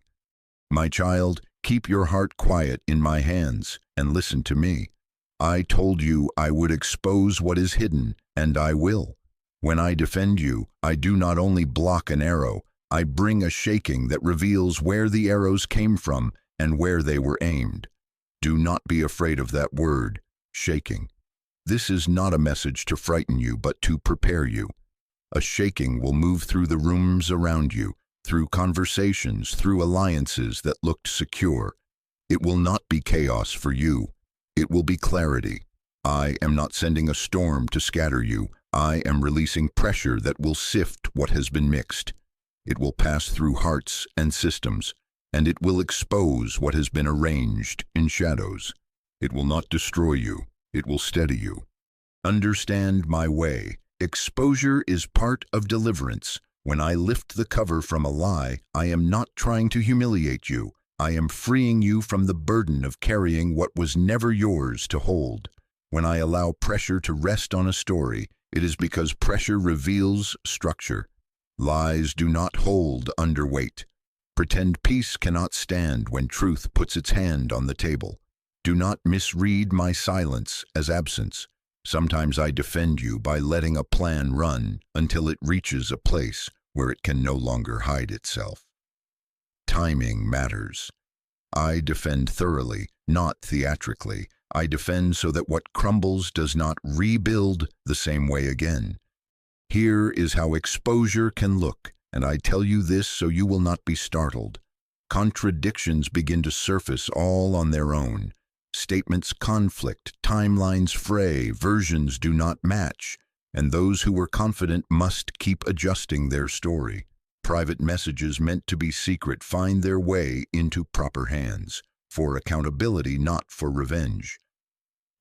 Speaker 1: My child, keep your heart quiet in my hands, and listen to me. I told you I would expose what is hidden, and I will. When I defend you, I do not only block an arrow, I bring a shaking that reveals where the arrows came from and where they were aimed. Do not be afraid of that word, shaking. This is not a message to frighten you, but to prepare you. A shaking will move through the rooms around you, through conversations, through alliances that looked secure. It will not be chaos for you. It will be clarity. I am not sending a storm to scatter you. I am releasing pressure that will sift what has been mixed. It will pass through hearts and systems, and it will expose what has been arranged in shadows. It will not destroy you. It will steady you. Understand my way. Exposure is part of deliverance. When I lift the cover from a lie, I am not trying to humiliate you. I am freeing you from the burden of carrying what was never yours to hold. When I allow pressure to rest on a story, it is because pressure reveals structure. Lies do not hold under weight. Pretend peace cannot stand when truth puts its hand on the table. Do not misread my silence as absence. Sometimes I defend you by letting a plan run until it reaches a place where it can no longer hide itself. Timing matters. I defend thoroughly, not theatrically. I defend so that what crumbles does not rebuild the same way again. Here is how exposure can look, and I tell you this so you will not be startled. Contradictions begin to surface all on their own. Statements conflict, timelines fray, versions do not match, and those who were confident must keep adjusting their story. Private messages meant to be secret find their way into proper hands, for accountability, not for revenge.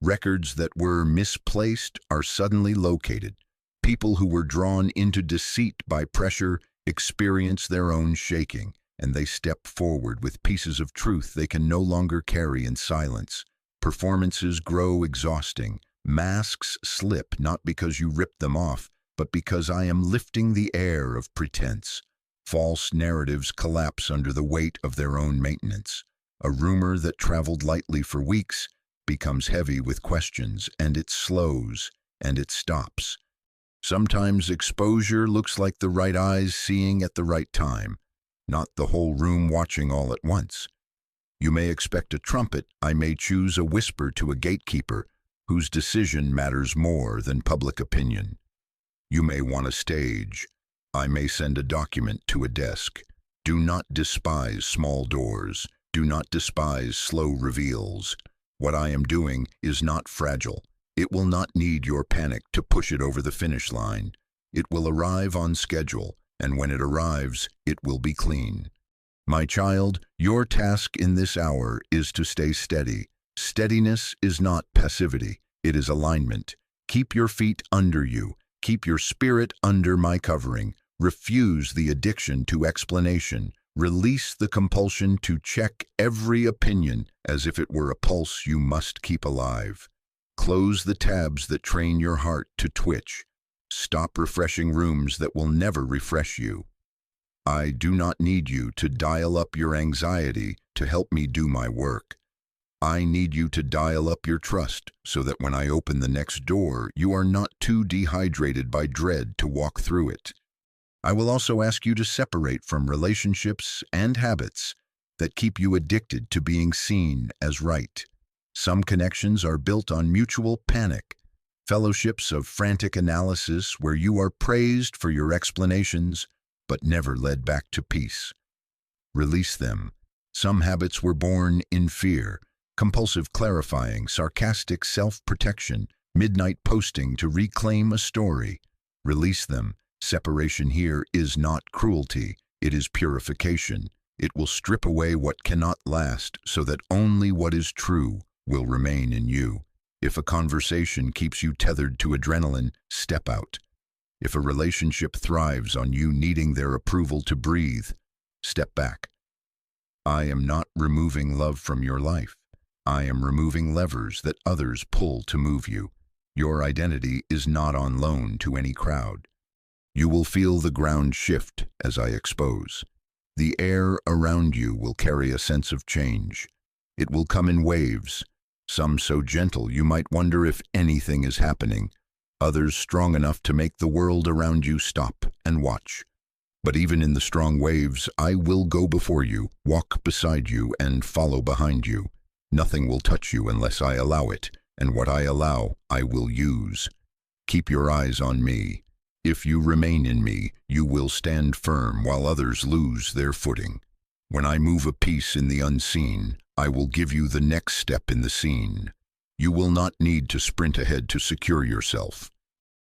Speaker 1: Records that were misplaced are suddenly located. People who were drawn into deceit by pressure experience their own shaking, and they step forward with pieces of truth they can no longer carry in silence. Performances grow exhausting. Masks slip not because you rip them off, but because I am lifting the air of pretense. False narratives collapse under the weight of their own maintenance. A rumor that traveled lightly for weeks becomes heavy with questions, and it slows, and it stops. Sometimes exposure looks like the right eyes seeing at the right time, not the whole room watching all at once. You may expect a trumpet, I may choose a whisper to a gatekeeper whose decision matters more than public opinion. You may want a stage, I may send a document to a desk. Do not despise small doors. Do not despise slow reveals. What I am doing is not fragile. It will not need your panic to push it over the finish line. It will arrive on schedule, and when it arrives, it will be clean. My child, your task in this hour is to stay steady. Steadiness is not passivity, it is alignment. Keep your feet under you. Keep your spirit under my covering. Refuse the addiction to explanation. Release the compulsion to check every opinion as if it were a pulse you must keep alive. Close the tabs that train your heart to twitch. Stop refreshing rooms that will never refresh you. I do not need you to dial up your anxiety to help me do my work. I need you to dial up your trust so that when I open the next door, you are not too dehydrated by dread to walk through it. I will also ask you to separate from relationships and habits that keep you addicted to being seen as right. Some connections are built on mutual panic, fellowships of frantic analysis where you are praised for your explanations but never led back to peace. Release them. Some habits were born in fear, compulsive clarifying, sarcastic self-protection, midnight posting to reclaim a story. Release them. Separation here is not cruelty, it is purification. It will strip away what cannot last so that only what is true will remain in you. If a conversation keeps you tethered to adrenaline, step out. If a relationship thrives on you needing their approval to breathe, step back. I am not removing love from your life. I am removing levers that others pull to move you. Your identity is not on loan to any crowd. You will feel the ground shift as I expose. The air around you will carry a sense of change. It will come in waves, some so gentle you might wonder if anything is happening, others strong enough to make the world around you stop and watch. But even in the strong waves, I will go before you, walk beside you, and follow behind you. Nothing will touch you unless I allow it, and what I allow, I will use. Keep your eyes on me. If you remain in me, you will stand firm while others lose their footing. When I move a piece in the unseen, I will give you the next step in the scene. You will not need to sprint ahead to secure yourself.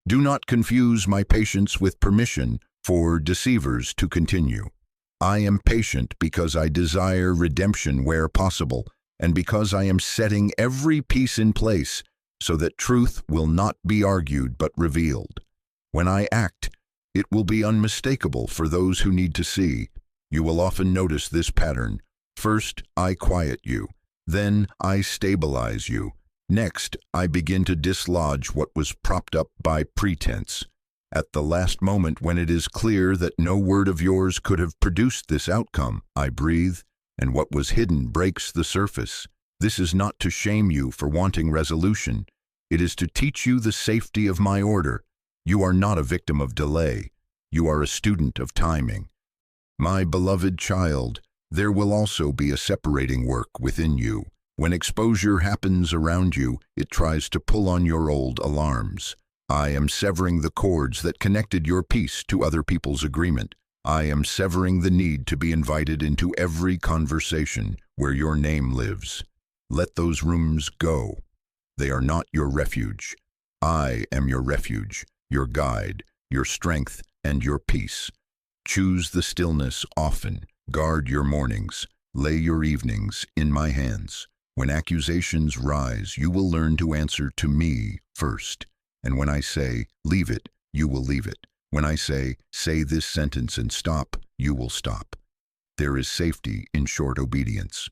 Speaker 1: Do not confuse my patience with permission for deceivers to continue. I am patient because I desire redemption where possible, and because I am setting every piece in place so that truth will not be argued but revealed. When I act, it will be unmistakable for those who need to see. You will often notice this pattern. First, I quiet you. Then, I stabilize you. Next, I begin to dislodge what was propped up by pretense. At the last moment, when it is clear that no word of yours could have produced this outcome, I breathe, and what was hidden breaks the surface. This is not to shame you for wanting resolution. It is to teach you the safety of my order. You are not a victim of delay. You are a student of timing. My beloved child, there will also be a separating work within you. When exposure happens around you, it tries to pull on your old alarms. I am severing the cords that connected your peace to other people's agreement. I am severing the need to be invited into every conversation where your name lives. Let those rooms go. They are not your refuge. I am your refuge, your guide, your strength, and your peace. Choose the stillness often. Guard your mornings. Lay your evenings in my hands. When accusations rise, you will learn to answer to me first. And when I say, leave it, you will leave it. When I say this sentence and stop, you will stop. There is safety in short obedience.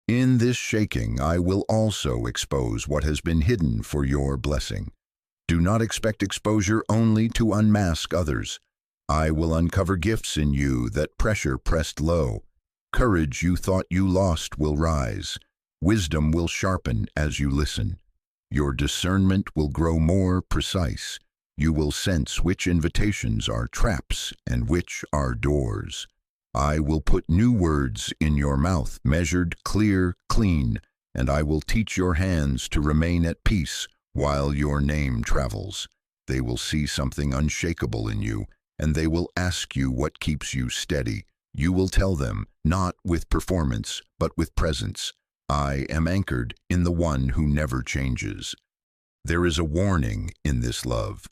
Speaker 1: In this shaking, I will also expose what has been hidden for your blessing. Do not expect exposure only to unmask others. I will uncover gifts in you that pressure pressed low. Courage you thought you lost will rise. Wisdom will sharpen as you listen. Your discernment will grow more precise. You will sense which invitations are traps and which are doors. I will put new words in your mouth, measured, clear, clean, and I will teach your hands to remain at peace while your name travels. They will see something unshakable in you, and they will ask you what keeps you steady. You will tell them, not with performance, but with presence. I am anchored in the one who never changes. There is a warning in this love.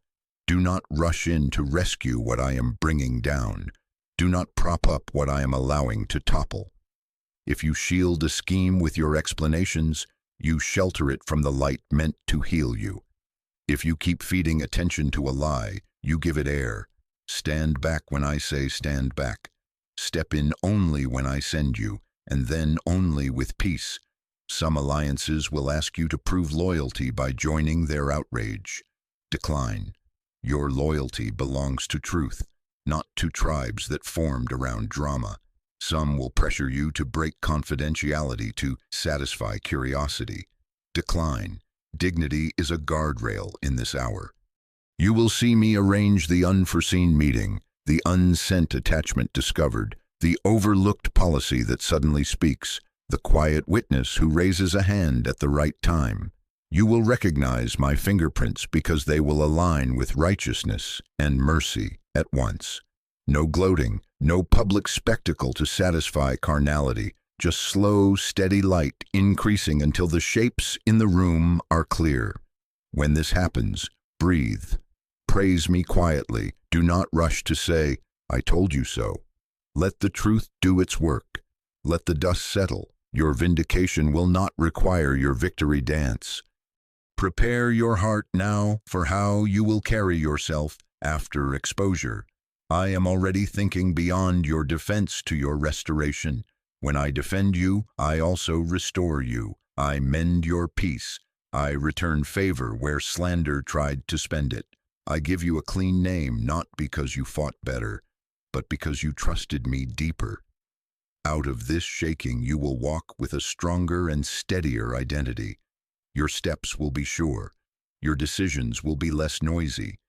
Speaker 1: Do not rush in to rescue what I am bringing down. Do not prop up what I am allowing to topple. If you shield a scheme with your explanations, you shelter it from the light meant to heal you. If you keep feeding attention to a lie, you give it air. Stand back when I say stand back. Step in only when I send you, and then only with peace. Some alliances will ask you to prove loyalty by joining their outrage. Decline. Your loyalty belongs to truth, not to tribes that formed around drama. Some will pressure you to break confidentiality to satisfy curiosity. Decline. Dignity is a guardrail in this hour. You will see me arrange the unforeseen meeting, the unsent attachment discovered, the overlooked policy that suddenly speaks, the quiet witness who raises a hand at the right time. You will recognize my fingerprints because they will align with righteousness and mercy at once. No gloating, no public spectacle to satisfy carnality, just slow, steady light increasing until the shapes in the room are clear. When this happens, breathe. Praise me quietly. Do not rush to say, I told you so. Let the truth do its work. Let the dust settle. Your vindication will not require your victory dance. Prepare your heart now for how you will carry yourself after exposure. I am already thinking beyond your defense to your restoration. When I defend you, I also restore you. I mend your peace. I return favor where slander tried to spend it. I give you a clean name not because you fought better, but because you trusted me deeper. Out of this shaking you will walk with a stronger and steadier identity. Your steps will be sure. Your decisions will be less noisy.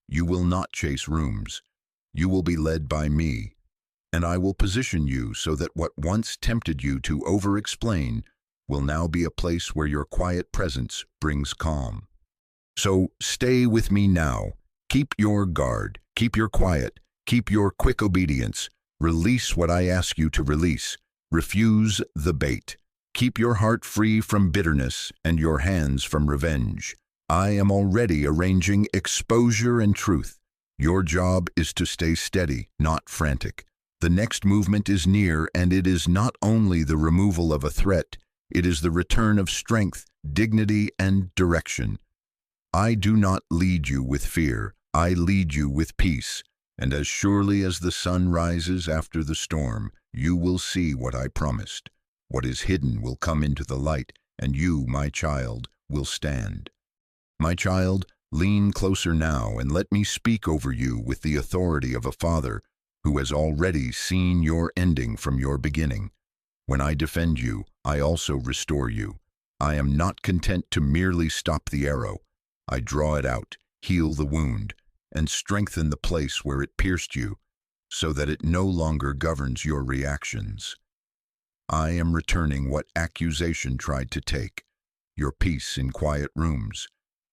Speaker 1: You will not chase rooms. You will be led by me. And I will position you so that what once tempted you to over-explain will now be a place where your quiet presence brings calm. So stay with me now. Keep your guard. Keep your quiet. Keep your quick obedience. Release what I ask you to release. Refuse the bait. Keep your heart free from bitterness and your hands from revenge. I am already arranging exposure and truth. Your job is to stay steady, not frantic. The next movement is near, and it is not only the removal of a threat, it is the return of strength, dignity, and direction. I do not lead you with fear. I lead you with peace. And as surely as the sun rises after the storm, you will see what I promised. What is hidden will come into the light, and you, my child, will stand. My child, lean closer now and let me speak over you with the authority of a father who has already seen your ending from your beginning. When I defend you, I also restore you. I am not content to merely stop the arrow. I draw it out, heal the wound, and strengthen the place where it pierced you, so that it no longer governs your reactions. I am returning what accusation tried to take: your peace in quiet rooms,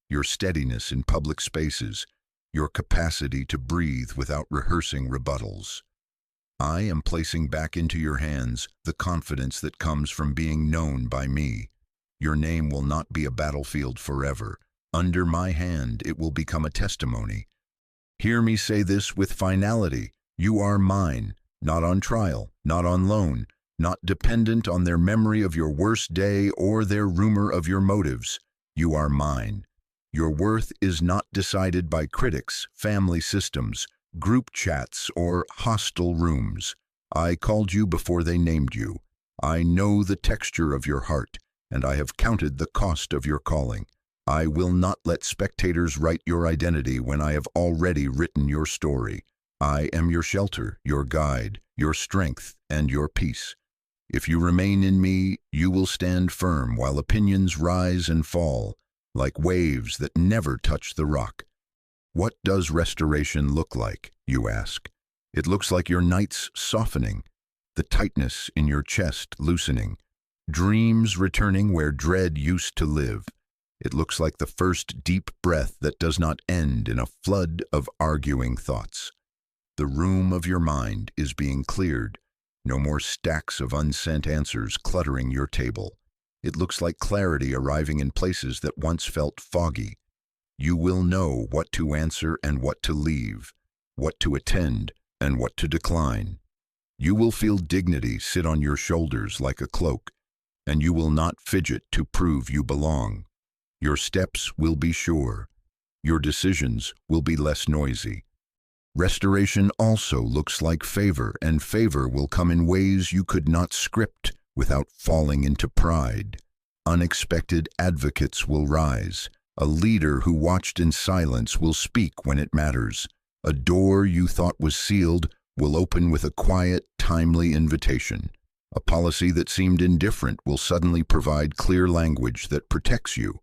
Speaker 1: your steadiness in public spaces, your capacity to breathe without rehearsing rebuttals. I am placing back into your hands the confidence that comes from being known by me. Your name will not be a battlefield forever. Under my hand, it will become a testimony. Hear me say this with finality. You are mine, not on trial, not on loan, not dependent on their memory of your worst day or their rumor of your motives. You are mine. Your worth is not decided by critics, family systems, group chats, or hostile rooms. I called you before they named you. I know the texture of your heart, and I have counted the cost of your calling. I will not let spectators write your identity when I have already written your story. I am your shelter, your guide, your strength, and your peace. If you remain in me, you will stand firm while opinions rise and fall, like waves that never touch the rock. What does restoration look like, you ask? It looks like your nights softening, the tightness in your chest loosening, dreams returning where dread used to live. It looks like the first deep breath that does not end in a flood of arguing thoughts. The room of your mind is being cleared. No more stacks of unsent answers cluttering your table. It looks like clarity arriving in places that once felt foggy. You will know what to answer and what to leave, what to attend and what to decline. You will feel dignity sit on your shoulders like a cloak, and you will not fidget to prove you belong. Your steps will be sure. Your decisions will be less noisy. Restoration also looks like favor, and favor will come in ways you could not script without falling into pride. Unexpected advocates will rise. A leader who watched in silence will speak when it matters. A door you thought was sealed will open with a quiet, timely invitation. A policy that seemed indifferent will suddenly provide clear language that protects you.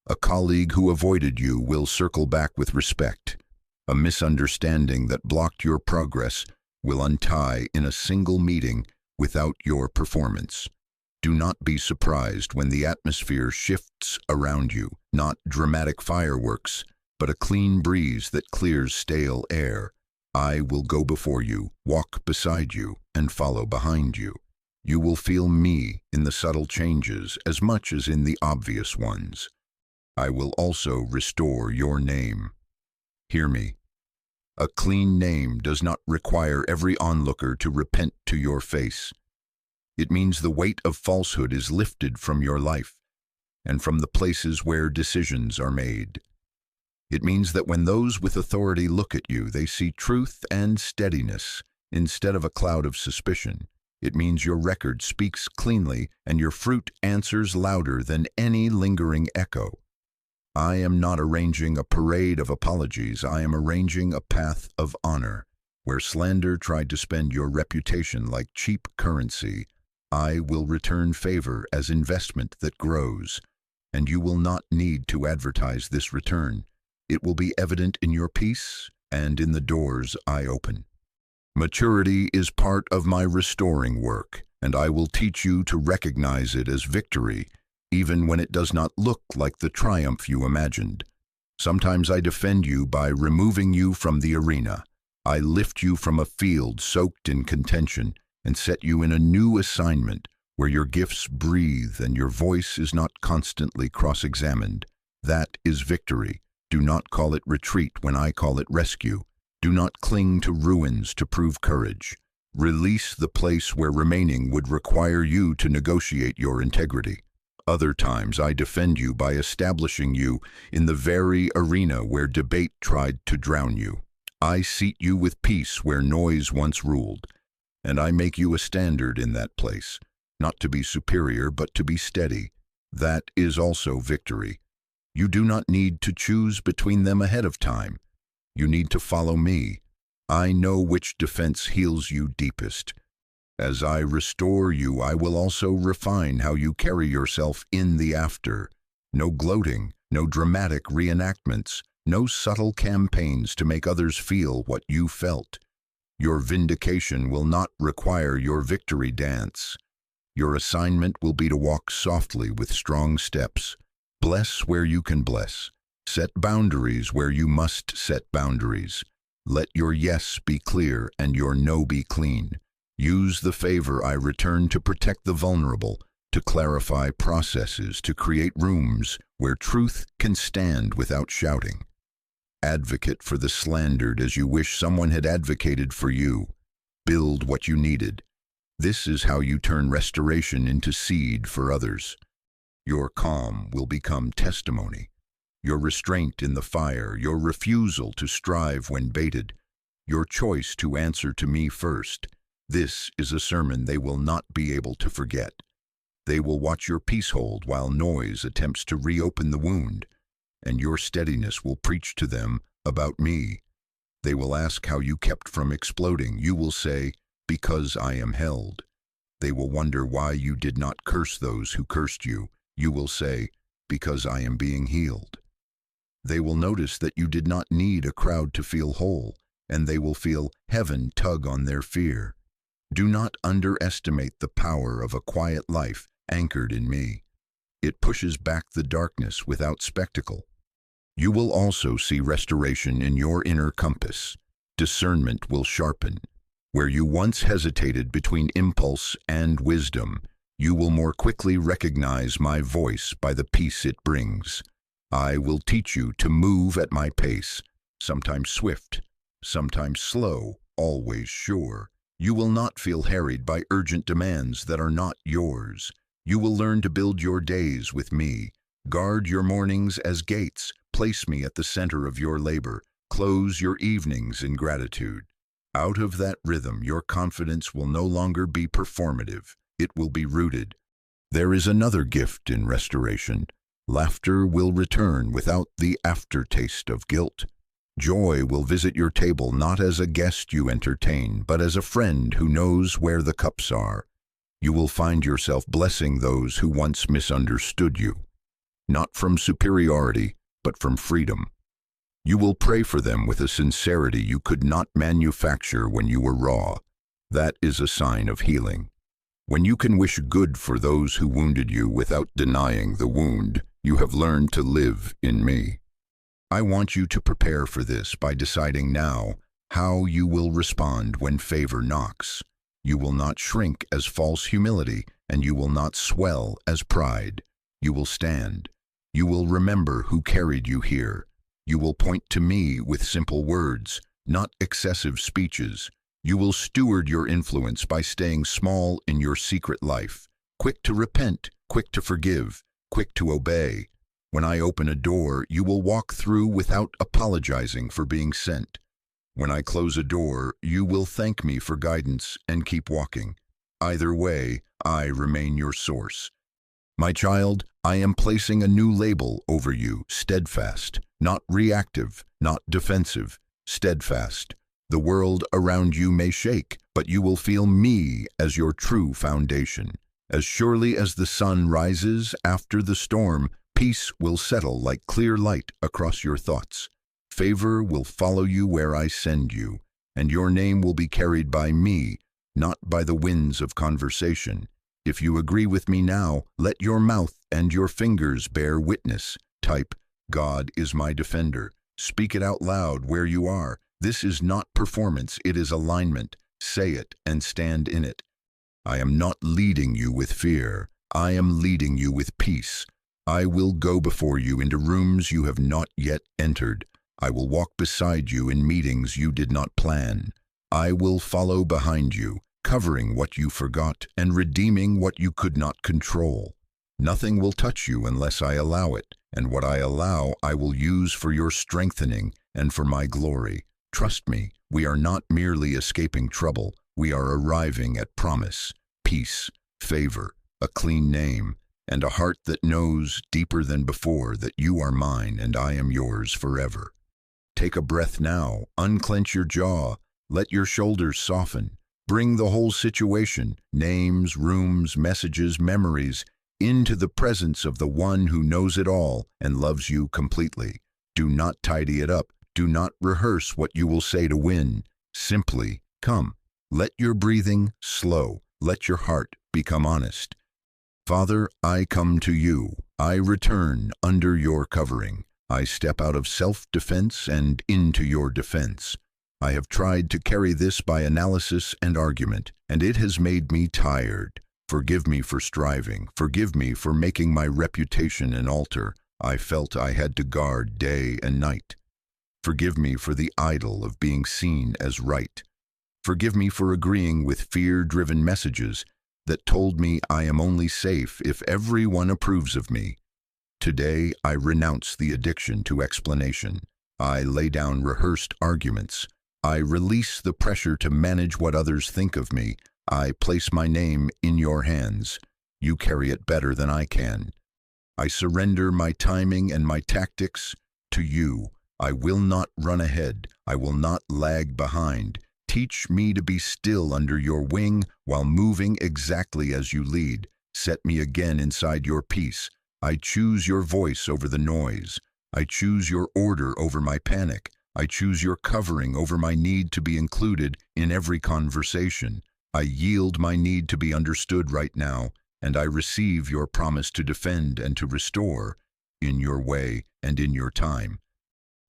Speaker 1: A colleague who avoided you will circle back with respect. A misunderstanding that blocked your progress will untie in a single meeting without your performance. Do not be surprised when the atmosphere shifts around you, not dramatic fireworks, but a clean breeze that clears stale air. I will go before you, walk beside you, and follow behind you. You will feel me in the subtle changes as much as in the obvious ones. I will also restore your name. Hear me. A clean name does not require every onlooker to repent to your face. It means the weight of falsehood is lifted from your life and from the places where decisions are made. It means that when those with authority look at you, they see truth and steadiness instead of a cloud of suspicion. It means your record speaks cleanly and your fruit answers louder than any lingering echo. I am not arranging a parade of apologies. I am arranging a path of honor. Where slander tried to spend your reputation like cheap currency, I will return favor as investment that grows, and you will not need to advertise this return. It will be evident in your peace and in the doors I open. Maturity is part of my restoring work, and I will teach you to recognize it as victory, even when it does not look like the triumph you imagined. Sometimes I defend you by removing you from the arena. I lift you from a field soaked in contention and set you in a new assignment where your gifts breathe and your voice is not constantly cross-examined. That is victory. Do not call it retreat when I call it rescue. Do not cling to ruins to prove courage. Release the place where remaining would require you to negotiate your integrity. Other times I defend you by establishing you in the very arena where debate tried to drown you. I seat you with peace where noise once ruled, and I make you a standard in that place, not to be superior but to be steady. That is also victory. You do not need to choose between them ahead of time. You need to follow me. I know which defense heals you deepest. As I restore you, I will also refine how you carry yourself in the after. No gloating, no dramatic reenactments, no subtle campaigns to make others feel what you felt. Your vindication will not require your victory dance. Your assignment will be to walk softly with strong steps. Bless where you can bless. Set boundaries where you must set boundaries. Let your yes be clear and your no be clean. Use the favor I return to protect the vulnerable, to clarify processes, to create rooms where truth can stand without shouting. Advocate for the slandered as you wish someone had advocated for you. Build what you needed. This is how you turn restoration into seed for others. Your calm will become testimony. Your restraint in the fire, your refusal to strive when baited, your choice to answer to me first. This is a sermon they will not be able to forget. They will watch your peace hold while noise attempts to reopen the wound, and your steadiness will preach to them about me. They will ask how you kept from exploding. You will say, because I am held. They will wonder why you did not curse those who cursed you. You will say, because I am being healed. They will notice that you did not need a crowd to feel whole, and they will feel heaven tug on their fear. Do not underestimate the power of a quiet life anchored in me. It pushes back the darkness without spectacle. You will also see restoration in your inner compass. Discernment will sharpen. Where you once hesitated between impulse and wisdom, you will more quickly recognize my voice by the peace it brings. I will teach you to move at my pace, sometimes swift, sometimes slow, always sure. You will not feel harried by urgent demands that are not yours. You will learn to build your days with me. Guard your mornings as gates. Place me at the center of your labor. Close your evenings in gratitude. Out of that rhythm, your confidence will no longer be performative. It will be rooted. There is another gift in restoration. Laughter will return without the aftertaste of guilt. Joy will visit your table not as a guest you entertain, but as a friend who knows where the cups are. You will find yourself blessing those who once misunderstood you, not from superiority, but from freedom. You will pray for them with a sincerity you could not manufacture when you were raw. That is a sign of healing. When you can wish good for those who wounded you without denying the wound, you have learned to live in me. I want you to prepare for this by deciding now how you will respond when favor knocks. You will not shrink as false humility, and you will not swell as pride. You will stand. You will remember who carried you here. You will point to me with simple words, not excessive speeches. You will steward your influence by staying small in your secret life, quick to repent, quick to forgive, quick to obey. When I open a door, you will walk through without apologizing for being sent. When I close a door, you will thank me for guidance and keep walking. Either way, I remain your source. My child, I am placing a new label over you, steadfast, not reactive, not defensive, steadfast. The world around you may shake, but you will feel me as your true foundation. As surely as the sun rises after the storm, peace will settle like clear light across your thoughts. Favor will follow you where I send you, and your name will be carried by me, not by the winds of conversation. If you agree with me now, let your mouth and your fingers bear witness. Type, God is my defender. Speak it out loud where you are. This is not performance, it is alignment. Say it and stand in it. I am not leading you with fear. I am leading you with peace. I will go before you into rooms you have not yet entered. I will walk beside you in meetings you did not plan. I will follow behind you, covering what you forgot and redeeming what you could not control. Nothing will touch you unless I allow it, and what I allow I will use for your strengthening and for my glory. Trust me, we are not merely escaping trouble, we are arriving at promise, peace, favor, a clean name, and a heart that knows deeper than before that you are mine and I am yours forever. Take a breath now, unclench your jaw, let your shoulders soften. Bring the whole situation, names, rooms, messages, memories, into the presence of the one who knows it all and loves you completely. Do not tidy it up. Do not rehearse what you will say to win. Simply come. Let your breathing slow. Let your heart become honest. Father, I come to you. I return under your covering. I step out of self-defense and into your defense. I have tried to carry this by analysis and argument, and it has made me tired. Forgive me for striving. Forgive me for making my reputation an altar I felt I had to guard day and night. Forgive me for the idol of being seen as right. Forgive me for agreeing with fear-driven messages that told me I am only safe if everyone approves of me. Today, I renounce the addiction to explanation. I lay down rehearsed arguments. I release the pressure to manage what others think of me. I place my name in your hands. You carry it better than I can. I surrender my timing and my tactics to you. I will not run ahead. I will not lag behind. Teach me to be still under your wing while moving exactly as you lead. Set me again inside your peace. I choose your voice over the noise. I choose your order over my panic. I choose your covering over my need to be included in every conversation. I yield my need to be understood right now, and I receive your promise to defend and to restore in your way and in your time.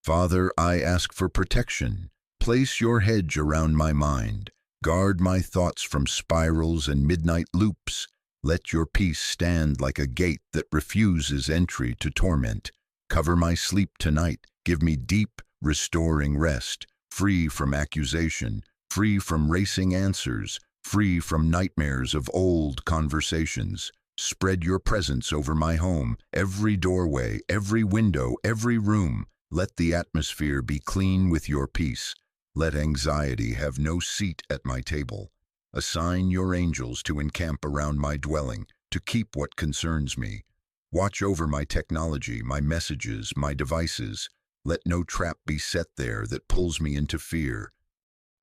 Speaker 1: Father, I ask for protection. Place your hedge around my mind. Guard my thoughts from spirals and midnight loops. Let your peace stand like a gate that refuses entry to torment. Cover my sleep tonight. Give me deep, restoring rest, free from accusation, free from racing answers, free from nightmares of old conversations. Spread your presence over my home, every doorway, every window, every room. Let the atmosphere be clean with your peace. Let anxiety have no seat at my table. Assign your angels to encamp around my dwelling, to keep what concerns me. Watch over my technology, my messages, my devices. Let no trap be set there that pulls me into fear.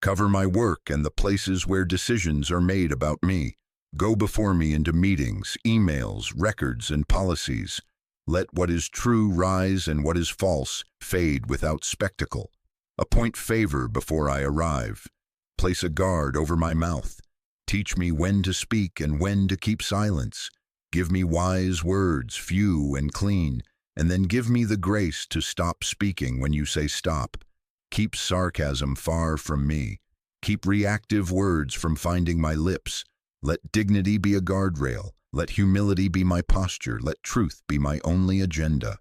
Speaker 1: Cover my work and the places where decisions are made about me. Go before me into meetings, emails, records, and policies. Let what is true rise and what is false fade without spectacle. Appoint favor before I arrive. Place a guard over my mouth. Teach me when to speak and when to keep silence. Give me wise words, few and clean, and then give me the grace to stop speaking when you say stop. Keep sarcasm far from me. Keep reactive words from finding my lips. Let dignity be a guardrail. Let humility be my posture. Let truth be my only agenda.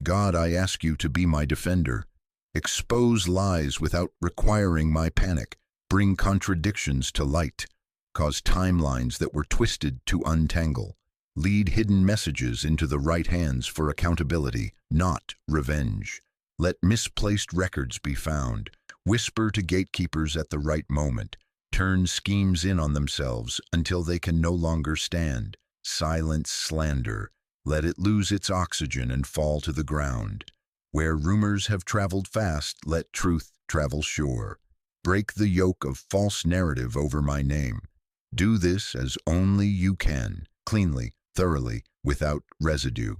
Speaker 1: God, I ask you to be my defender. Expose lies without requiring my panic. Bring contradictions to light. Cause timelines that were twisted to untangle. Lead hidden messages into the right hands for accountability, not revenge. Let misplaced records be found. Whisper to gatekeepers at the right moment. Turn schemes in on themselves until they can no longer stand. Silence slander. Let it lose its oxygen and fall to the ground. Where rumors have traveled fast, let truth travel sure. Break the yoke of false narrative over my name. Do this as only you can, cleanly, thoroughly, without residue.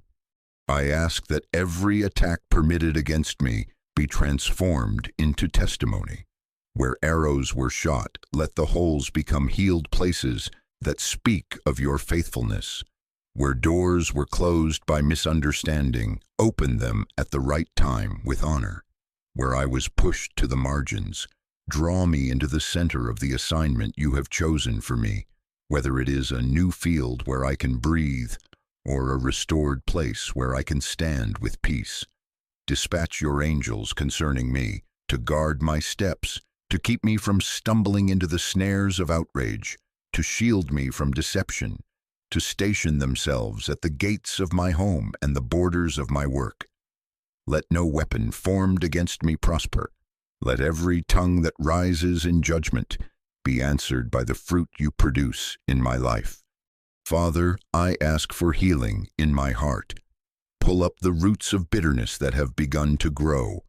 Speaker 1: I ask that every attack permitted against me be transformed into testimony. Where arrows were shot, let the holes become healed places that speak of your faithfulness. Where doors were closed by misunderstanding, open them at the right time with honor. Where I was pushed to the margins, draw me into the center of the assignment you have chosen for me, whether it is a new field where I can breathe or a restored place where I can stand with peace. Dispatch your angels concerning me to guard my steps, to keep me from stumbling into the snares of outrage, to shield me from deception, to station themselves at the gates of my home and the borders of my work. Let no weapon formed against me prosper. Let every tongue that rises in judgment be answered by the fruit you produce in my life. Father, I ask for healing in my heart. Pull up the roots of bitterness that have begun to grow.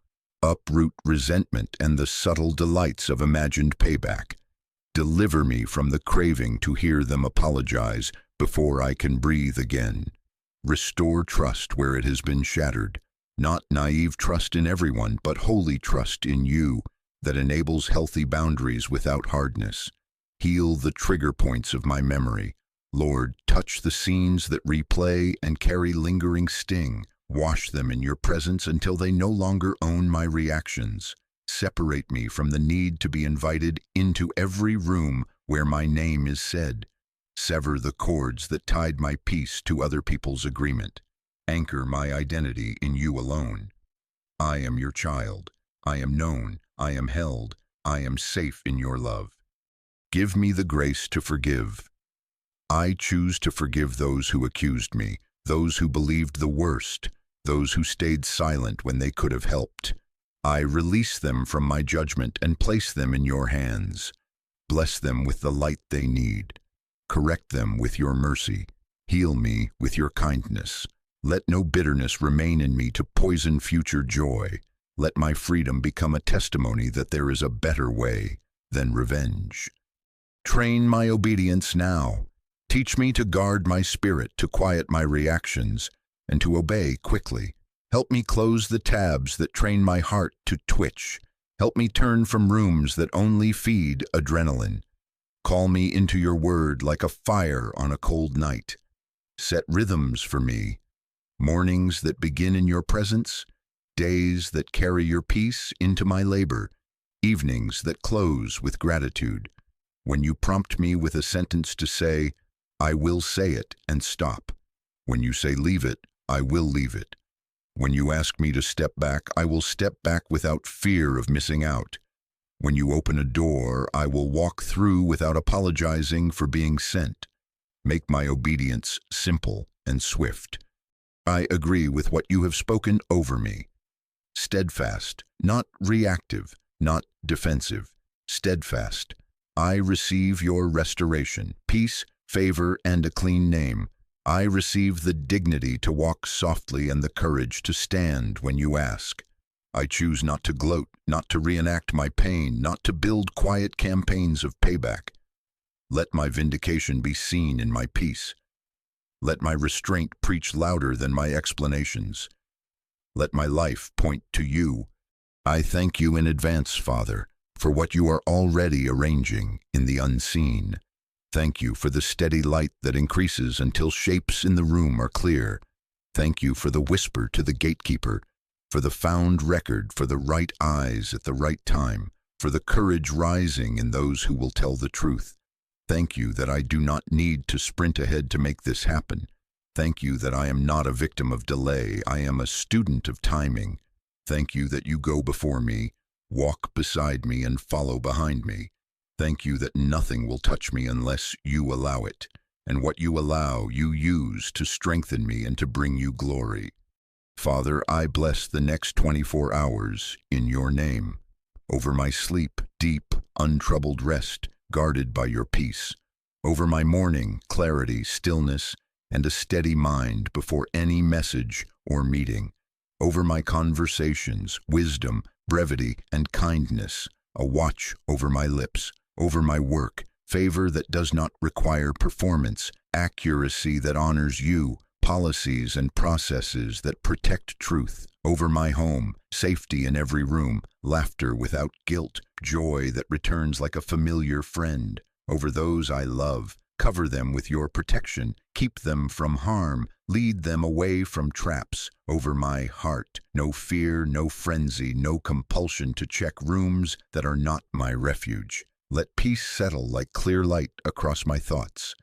Speaker 1: Uproot resentment and the subtle delights of imagined payback. Deliver me from the craving to hear them apologize before I can breathe again. Restore trust where it has been shattered. Not naive trust in everyone, but holy trust in you that enables healthy boundaries without hardness. Heal the trigger points of my memory. Lord, touch the scenes that replay and carry lingering sting. Wash them in your presence until they no longer own my reactions. Separate me from the need to be invited into every room where my name is said. Sever the cords that tied my peace to other people's agreement. Anchor my identity in you alone. I am your child. I am known. I am held. I am safe in your love. Give me the grace to forgive. I choose to forgive those who accused me, those who believed the worst, those who stayed silent when they could have helped. I release them from my judgment and place them in your hands. Bless them with the light they need. Correct them with your mercy. Heal me with your kindness. Let no bitterness remain in me to poison future joy. Let my freedom become a testimony that there is a better way than revenge. Train my obedience now. Teach me to guard my spirit, to quiet my reactions, and to obey quickly. Help me close the tabs that train my heart to twitch. Help me turn from rooms that only feed adrenaline. Call me into your word like a fire on a cold night. Set rhythms for me, mornings that begin in your presence, days that carry your peace into my labor, evenings that close with gratitude. When you prompt me with a sentence to say, I will say it and stop. When you say leave it, I will leave it. When you ask me to step back, I will step back without fear of missing out. When you open a door, I will walk through without apologizing for being sent. Make my obedience simple and swift. I agree with what you have spoken over me. Steadfast, not reactive, not defensive. Steadfast. I receive your restoration, peace, favor, and a clean name. I receive the dignity to walk softly and the courage to stand when you ask. I choose not to gloat, not to reenact my pain, not to build quiet campaigns of payback. Let my vindication be seen in my peace. Let my restraint preach louder than my explanations. Let my life point to you. I thank you in advance, Father, for what you are already arranging in the unseen. Thank you for the steady light that increases until shapes in the room are clear. Thank you for the whisper to the gatekeeper, for the found record, for the right eyes at the right time, for the courage rising in those who will tell the truth. Thank you that I do not need to sprint ahead to make this happen. Thank you that I am not a victim of delay. I am a student of timing. Thank you that you go before me, walk beside me, and follow behind me. Thank you that nothing will touch me unless you allow it, and what you allow, you use to strengthen me and to bring you glory. Father, I bless the next 24 hours in your name. Over my sleep, deep, untroubled rest, guarded by your peace. Over my morning, clarity, stillness, and a steady mind before any message or meeting. Over my conversations, wisdom, brevity, and kindness, a watch over my lips. Over my work, favor that does not require performance, accuracy that honors you, policies and processes that protect truth. Over my home, safety in every room, laughter without guilt, joy that returns like a familiar friend. Over those I love, cover them with your protection, keep them from harm, lead them away from traps. Over my heart, no fear, no frenzy, no compulsion to check rooms that are not my refuge. Let peace settle like clear light across my thoughts.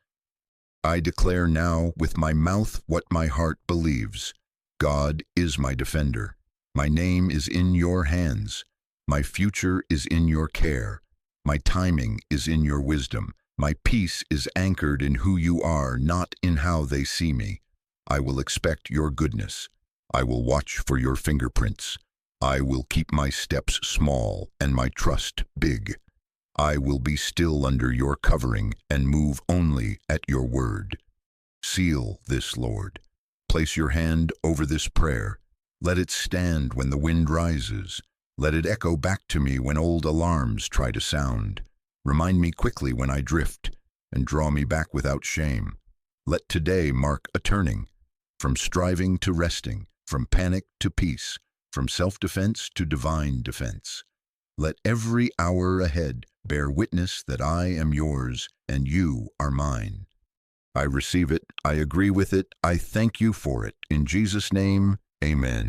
Speaker 1: I declare now with my mouth what my heart believes. God is my defender. My name is in your hands. My future is in your care. My timing is in your wisdom. My peace is anchored in who you are, not in how they see me. I will expect your goodness. I will watch for your fingerprints. I will keep my steps small and my trust big. I will be still under your covering and move only at your word. Seal this, Lord. Place your hand over this prayer. Let it stand when the wind rises. Let it echo back to me when old alarms try to sound. Remind me quickly when I drift, and draw me back without shame. Let today mark a turning, from striving to resting, from panic to peace, from self-defense to divine defense. Let every hour ahead bear witness that I am yours and you are mine. I receive it, I agree with it, I thank you for it. In Jesus' name, amen.